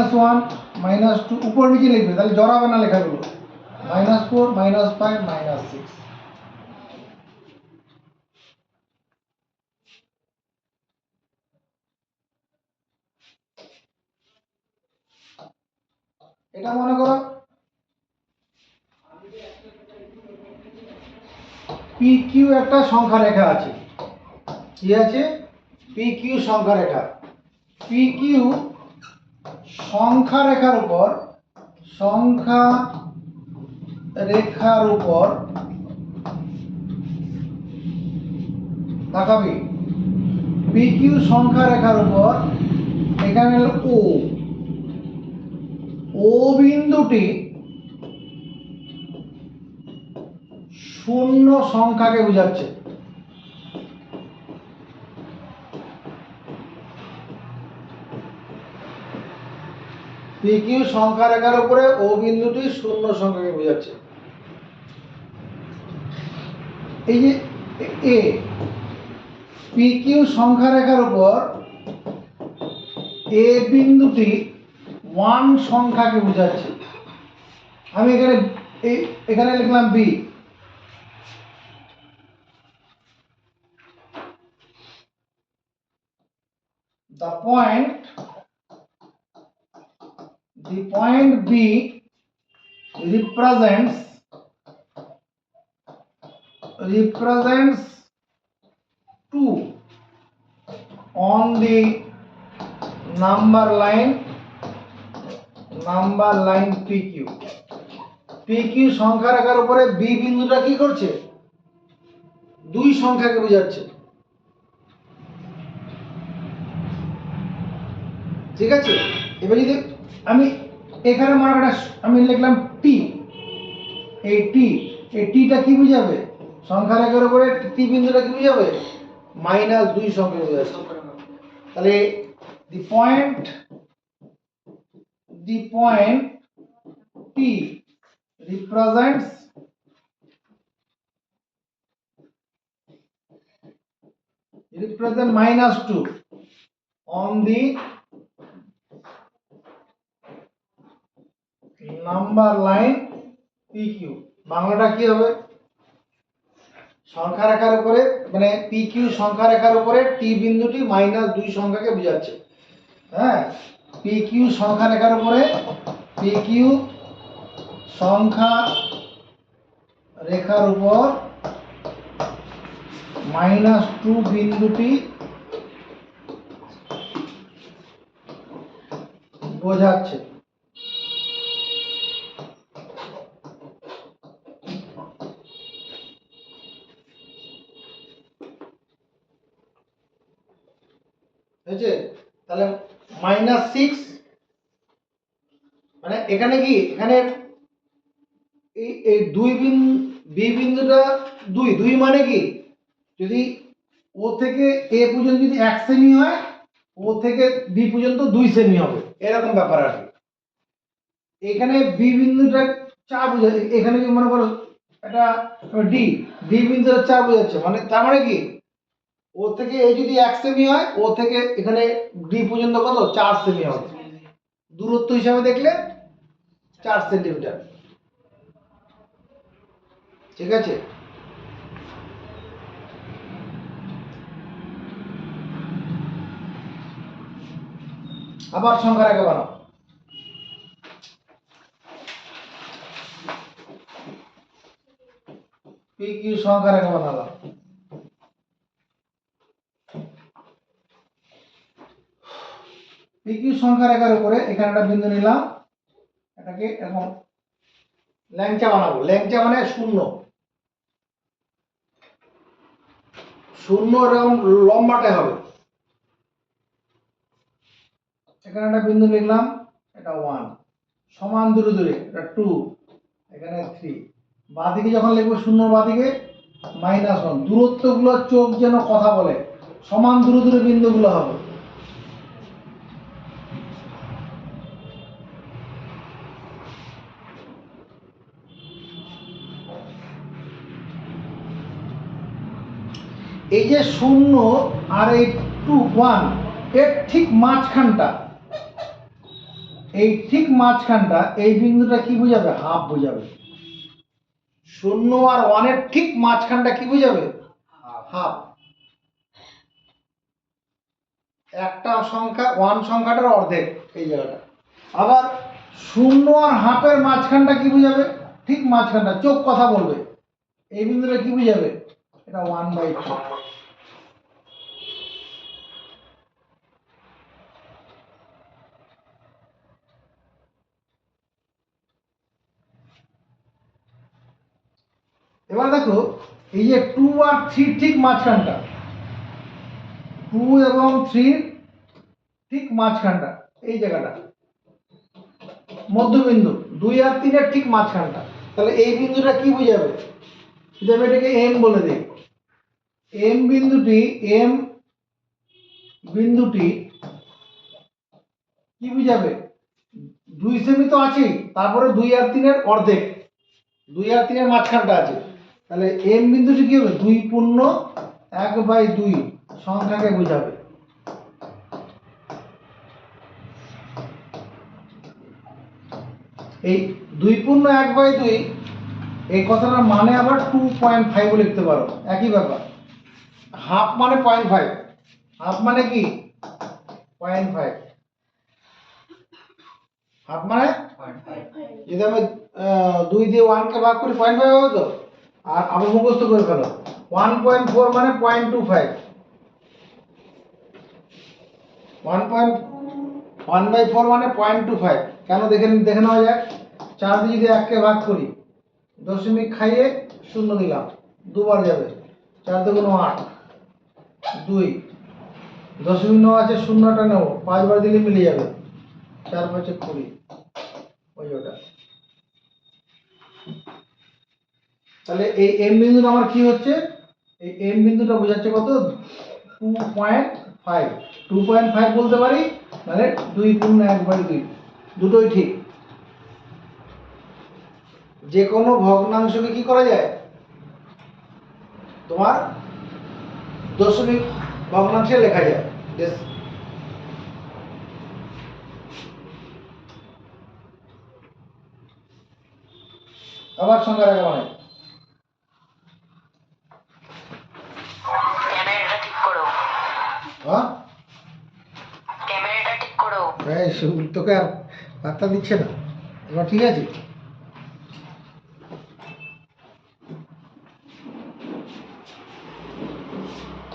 -2, উপর নিচে লিখবে, তাহলে জড়াবে না লেখাগুলো, -4 -5 -6। এটা মনে করো PQ একটা সংখ্যা রেখা আছে, কি আছে, PQ সংখ্যা রেখা। PQ সংখ্যা রেখার উপর সংখ্যা রেখার উপর তাকাবি PQ সংখ্যা রেখার উপর এখানে হলো ও বিন্দুটি শূন্য সংখ্যাকে বোঝাচ্ছে। PQ সংখ্যা রেখার উপরে ও বিন্দুটি শূন্য সংখ্যাকে বোঝাচ্ছে। এই যে এ PQ সংখ্যা রেখার উপর এ বিন্দুটি 1 সংখ্যাকে বোঝাচ্ছে। আমি এখানে লিখলাম B. The point B represents 2 on the number line PQ। PQ সংখ্যা রেখার উপরে বি বিন্দুটা কি করছে? 2 সংখ্যাকে বোঝাচ্ছে। ঠিক আছে, এবার যদি আমি এখানে মার্কটা আমি লিখলাম টি, এই টিটা কি বোঝাবে? সংখ্যা রেখার উপরে টি বিন্দুটা কি বোঝাবে? -2 সংখ্যা বোঝাবে। তাহলে the point P represents -2 on the number line PQ। বাংলাটা কি হবে? সংখ্যা রেখার উপরে মানে PQ সংখ্যা রেখার উপরে টি বিন্দুটি -2 সংখ্যাকে বোঝাচ্ছে। হ্যাঁ, PQ সংখ্যা রেখার উপরে PQ সংখ্যা রেখার উপর -2 বিন্দুটি বোঝাচ্ছে। হয়েছে? তাহলে -6 মানে এখানে কি, এখানে এই দুই বি বিন্দুটা 2 মানে কি, যদি ও থেকে এ পর্যন্ত যদি 1 সেমি হয়, ও থেকে বি পর্যন্ত 2 সেমি হবে, এরকম ব্যাপার আর কি। এখানে বি বিন্দুটা 4 বোঝাচ্ছে, এখানে যদি মনে করো এটা ডি বিন্দুটা 4 বোঝাচ্ছে, মানে তার মানে কি ও থেকে এ যদি 1 সেমি হয়, ও থেকে এখানে ডি পর্যন্ত কত 4 সেমি হবে। দূরত্ব হিসাবে দেখলে 4 সেন্টিমিটার। ঠিক আছে, আবার সংখ্যা রেখা বানাও। PQ সংখ্যা রেখা বানালাম। PQ সংখ্যা রেখার উপরে এখানে একটা বিন্দু নিলাম, এটাকে এখন ল্যাংচা বানাবো। ল্যাংচা মানে শূন্য, এরকম লম্বাটে হবে। এখানে একটা বিন্দু লিখলাম, এটা 1, সমান দূরে দূরে এটা 2, এখানে 3। বাঁদিকে যখন লিখবো শূন্যর বাঁদিকে -1। দূরত্বগুলো চোখ যেন কথা বলে, সমান দূরে দূরে বিন্দুগুলো হবে। এই যে 0 আর এই 2 1 এর ঠিক মাঝখানটা, এই বিন্দুটা কি বোঝাবে? হাফ বোঝাবে। 0 আর 1 এর ঠিক মাঝখানটা কি বোঝাবে? হাফ। একটা সংখ্যা 1 সংখ্যাটার অর্ধেক এই জায়গাটা। আবার 0 আর হাফের মাঝখানটা কি বোঝাবে? ঠিক মাঝখানটা, চোখ কথা বলবে। এই বিন্দুটা কি বোঝাবে? এটা 1/2। এবার দেখো এই যে 2 আর 3 ঠিক মাঝখানটা, 2 এবং 3 ঠিক মাঝখানটা, এই জায়গাটা মধ্যবিন্দু, 2 আর 3 এর ঠিক মাঝখানটা, তাহলে এই বিন্দুটা কি বোঝাবে? যদি আমি এটাকে এম বলে দিই, এম বিন্দুটি কি বোঝাবে? 2 সেমি তো আছেই, তারপরে 2 আর 3 এর অর্ধেক, 2 আর 3 এর মাঝখানটা আছে, তাহলে এম বিন্দুটি কি হবে? 2 পূর্ণ 1/2 সংখ্যাকে বোঝাবে। এই 2 পূর্ণ 1/2 এই কথাটার মানে আবার 2.5 লিখতে পারো, একই ব্যাপার। হাফ মানে 0.5, হাফ মানে কি 0.5, হাফ মানে যদি আমি 2 দিয়ে 1 কে ভাগ করি 0.5 হবে তো। আর আবার মুখস্থ করে ফেলো, 1.4 মানে 0.25, 1/4 মানে 0.25। কেন দেখে নেওয়া যাক। 4 দিয়ে যদি 1 কে ভাগ করি, দশমিক খাইয়ে 0 দিলাম, দুবার যাবে, 4 দুগুণ 8, 2 দশমিক 9 আছে, 0টা নেব, 5 বার দিলে মিলে যাবে, 4 5 20, ওই ওটা। তাহলে এই এম বিন্দুটা আমার কি হচ্ছে? এই এম বিন্দুটা বোঝাচ্ছে কত? 2.5, 2.5 বলতে পারি, মানে 2 পূর্ণ 1/2, দুটোই ঠিক। যে কোনো ভগ্নাংশকে কি করা যায়? তোমার দশমিক ভগ্নাংশে লেখা যায়। আবার সংখ্যা রেখা মানে ক্যামেরাটা ঠিক করো, হ্যাঁ, ক্যামেরাটা ঠিক করো। এই তোকে আর বার্তা দিচ্ছে না, এবার ঠিক আছে।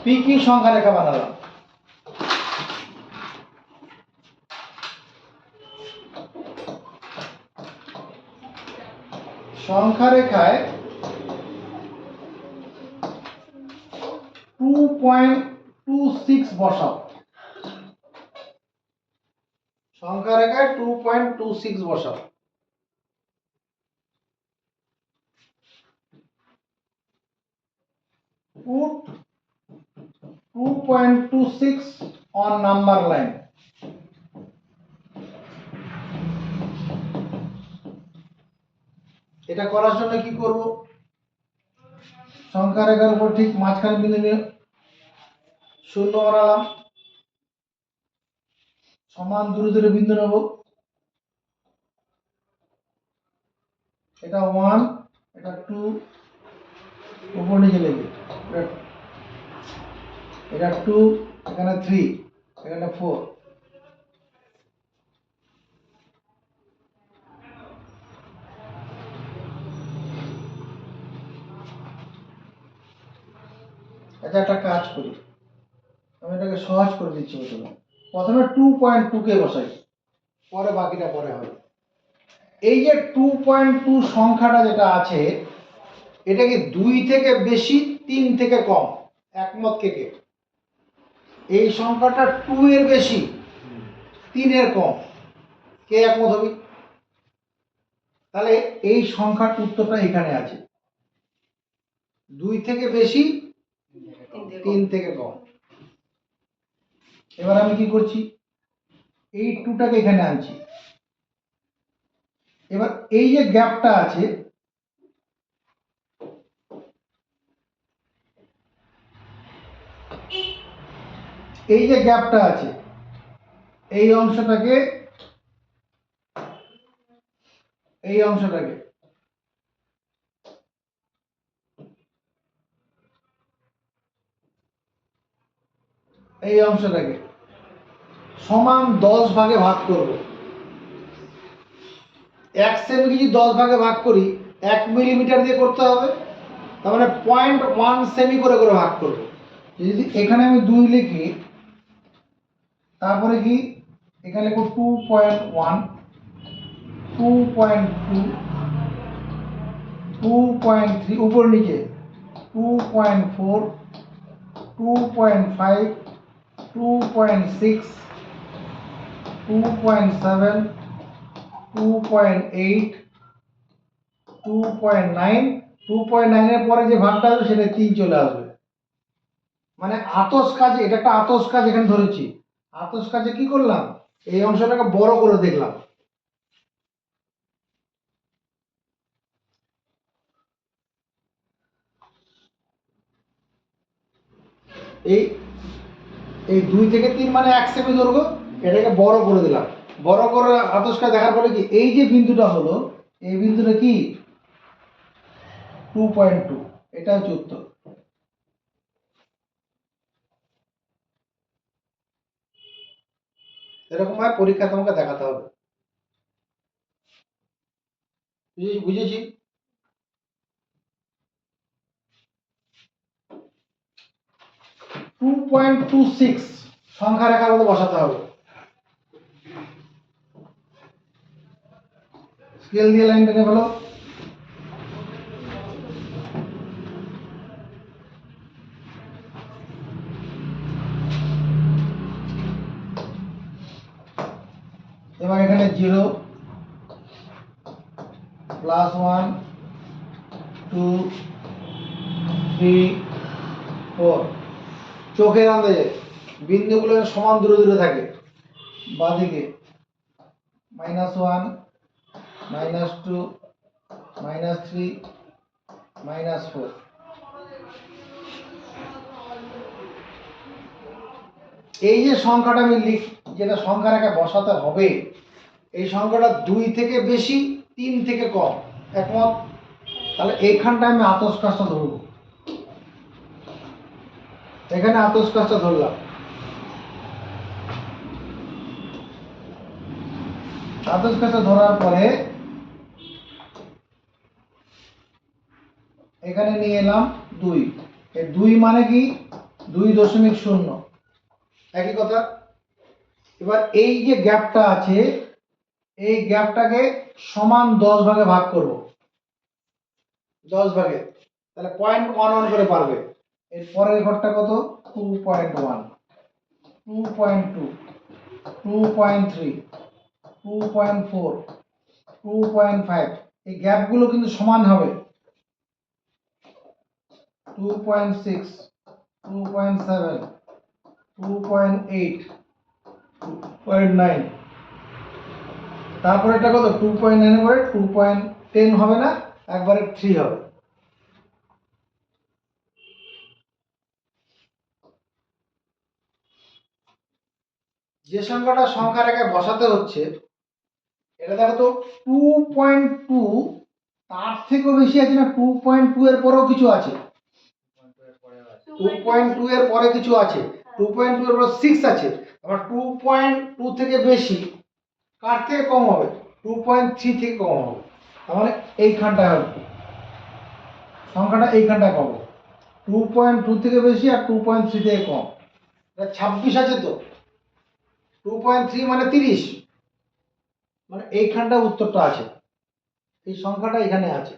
পি কি সংখ্যা রেখা বানালাম, সংখ্যা রেখায় 2.26 বসাও, সংখ্যা রেখায় 2.26 বসাও। Put 2.26 on number line. এটা করার জন্য কি করব? সংখ্যা রেখার উপর ঠিক মাঝখানে বিন্দু নিয়ে 0 বানালাম, সমান দূরে দূরে বিন্দু নেব, এটা 1, এটা 2, উপর নিচে লেগে, এটা 2, এখানে 3, এখানে 4, আচ্ছা একটা কাজ করি, আমি এটাকে সহজ করে দিচ্ছি। প্রথমে 2.2 কে বসাই, পরে বাকিটা পরে হবে। এই যে 2.2 সংখ্যাটা যেটা আছে, এটা কি 2 থেকে বেশি, 3 থেকে কম? একমত কে কে? এই সংখ্যাটা 2 এর বেশি, 3 এর কম, কে একমত হবে? তাহলে এই সংখ্যার উত্তরটা এখানে আছে, 2 থেকে বেশি, 3 থেকে কম। এবার আমি কি করছি? এই 2টাকে এখানে আনছি। এবার এই যে গ্যাপটা আছে, এই যে গ্যাপটা আছে, এই অংশটাকে, এই অংশটাকে এই অংশটাকে সমান 10 ভাগে ভাগ করব। 1 সেমি যদি 10 ভাগে ভাগ করি, 1 মিলিমিটার দিয়ে করতে হবে, তার মানে 0.1 সেমি করে করে ভাগ করব। যদি এখানে আমি 2 লিখি, তারপরে কি এখানে লিখব 2.1, 2.2, 2.3 উপর নিচে 2.4 2.5 2.6 2.7 2.8 2.9 2.9 এর পরে যে ভাগটা আসবে সেটা 3 চলে আসবে। মানে আতস কাজে, এটা একটা আতস কাজ এখানে ধরেছি। আতস কাজে কি করলাম, এই অংশটাকে বড় করে দেখলাম। এই এই 2 থেকে 3 মানে 1 সেমি দৈর্ঘ্য, এটাকে বড় করে দিলাম। বড় করে আতস কাজ দেখার পরে কি এই যে বিন্দুটা হলো, এই বিন্দুটা কি 2.2, এটা হচ্ছে উত্তর। এরকম ভাবে পরীক্ষা তোমাকে দেখাতে হবে। বুঝেছি? 2.26 সংখ্যা রেখার মধ্যে বসাতে হবে। স্কেল দিয়ে লাইন টেনে ফেলো। এবার এখানে 0 +1 2 3 4 চোখের আন্দাজে বিন্দুগুলো সমান দূরে দূরে থাকে। বাঁদিকে -1 -2 -3 -4। এই যে সংখ্যাটা আমি যেটা সংখ্যা রেখা বসাতে হবে, এই সংখ্যাটা 2 থেকে বেশি 3 থেকে কম, একমত? তাহলে এইখানটায় আমি আতস কাজটা ধরবো। এখানে আতস কাজটা ধরলাম। আতস কাজটা ধরার পরে এখানে নিয়ে এলাম 2। এই 2 মানে কি 2.0, একই কথা। এবার এই যে গ্যাপটা আছে, এই গ্যাপটাকে সমান 10 ভাগে ভাগ করব। 10 ভাগে, তাহলে 0.11 করে পারবে। এর পরের ঘরটা কত? 2.1 2.2 2.3 2.4 2.5। এই গ্যাপগুলো কিন্তু সমান হবে। 2.6 2.7 2.8 2.9। তারপরে এটা কত? 2.9 এর পরে 2.10 হবে না, একবারে 3 হবে। যে সংখ্যা রেখায় বসাতে হচ্ছে, এটা দেখো তো 2.2, তার থেকেও বেশি আছে না? 2.2 এর পরেও কিছু আছে, 2.2 এর পরে কিছু আছে, 2.2 এর পরে 6 আছে। আবার 2.2 থেকে বেশি, কার থেকে কম হবে? 2.3 থেকে কম হবে। তার মানে এইখানটায় হবে সংখ্যাটা, এইখানটায় পাবো 2.2 থেকে বেশি আর 2.3 থেকে কম। এটা 26 আছে তো, 2.3 মানে 30, মানে এইখানটা উত্তরটা আছে, এই সংখ্যাটা এখানে আছে।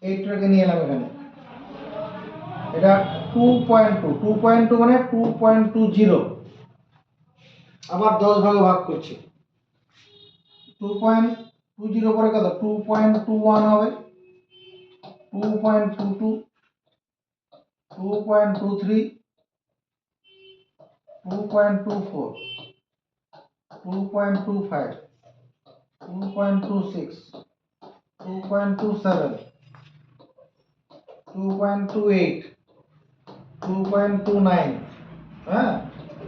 এইটাকে নিয়ে এলাম এখানে, এটা 2.2 2.2 মানে 2.20, আবার 10 ভাগে ভাগ করছি। 2.20 পরে কত? 2.21 হবে, 2.22 2.23 2.24 2.25 2.26 2.27 2.28 2.29। হ্যাঁ,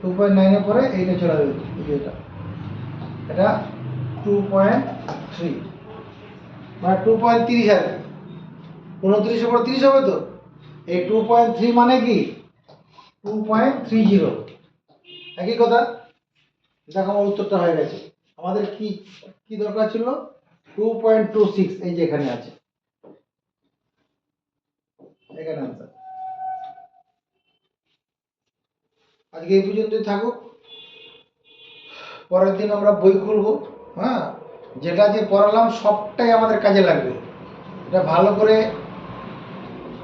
2.9 এর পরে এইটা চলে যাবে, এটা এটা 2.3 মানে 2.30 হবে। 29 এর পর 30 হবে তো, এই 2.3 মানে কি 2.30, একই কথা। দেখো আমার উত্তরটা হয়ে গেছে। আমাদের কি কি দরকার ছিল? 2.26, এই যে এখানে আছে, এখানে আনসার। আজকে এই পর্যন্তই থাকুক। পরের দিন আমরা বই খুলবো। হ্যাঁ, যেটা যে পড়ালাম সবটাই আমাদের কাজে লাগবে। এটা ভালো করে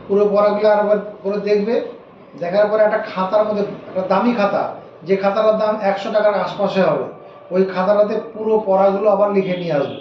পুরো পড়াগুলো আরেকবার করে দেখবে। দেখার পরে একটা খাতার মধ্যে, একটা দামি খাতা, যে খাতাটার দাম 100 টাকার আশপাশে হবে, ওই খাতাটাতে পুরো পড়াগুলো আবার লিখে নিয়ে আসবে।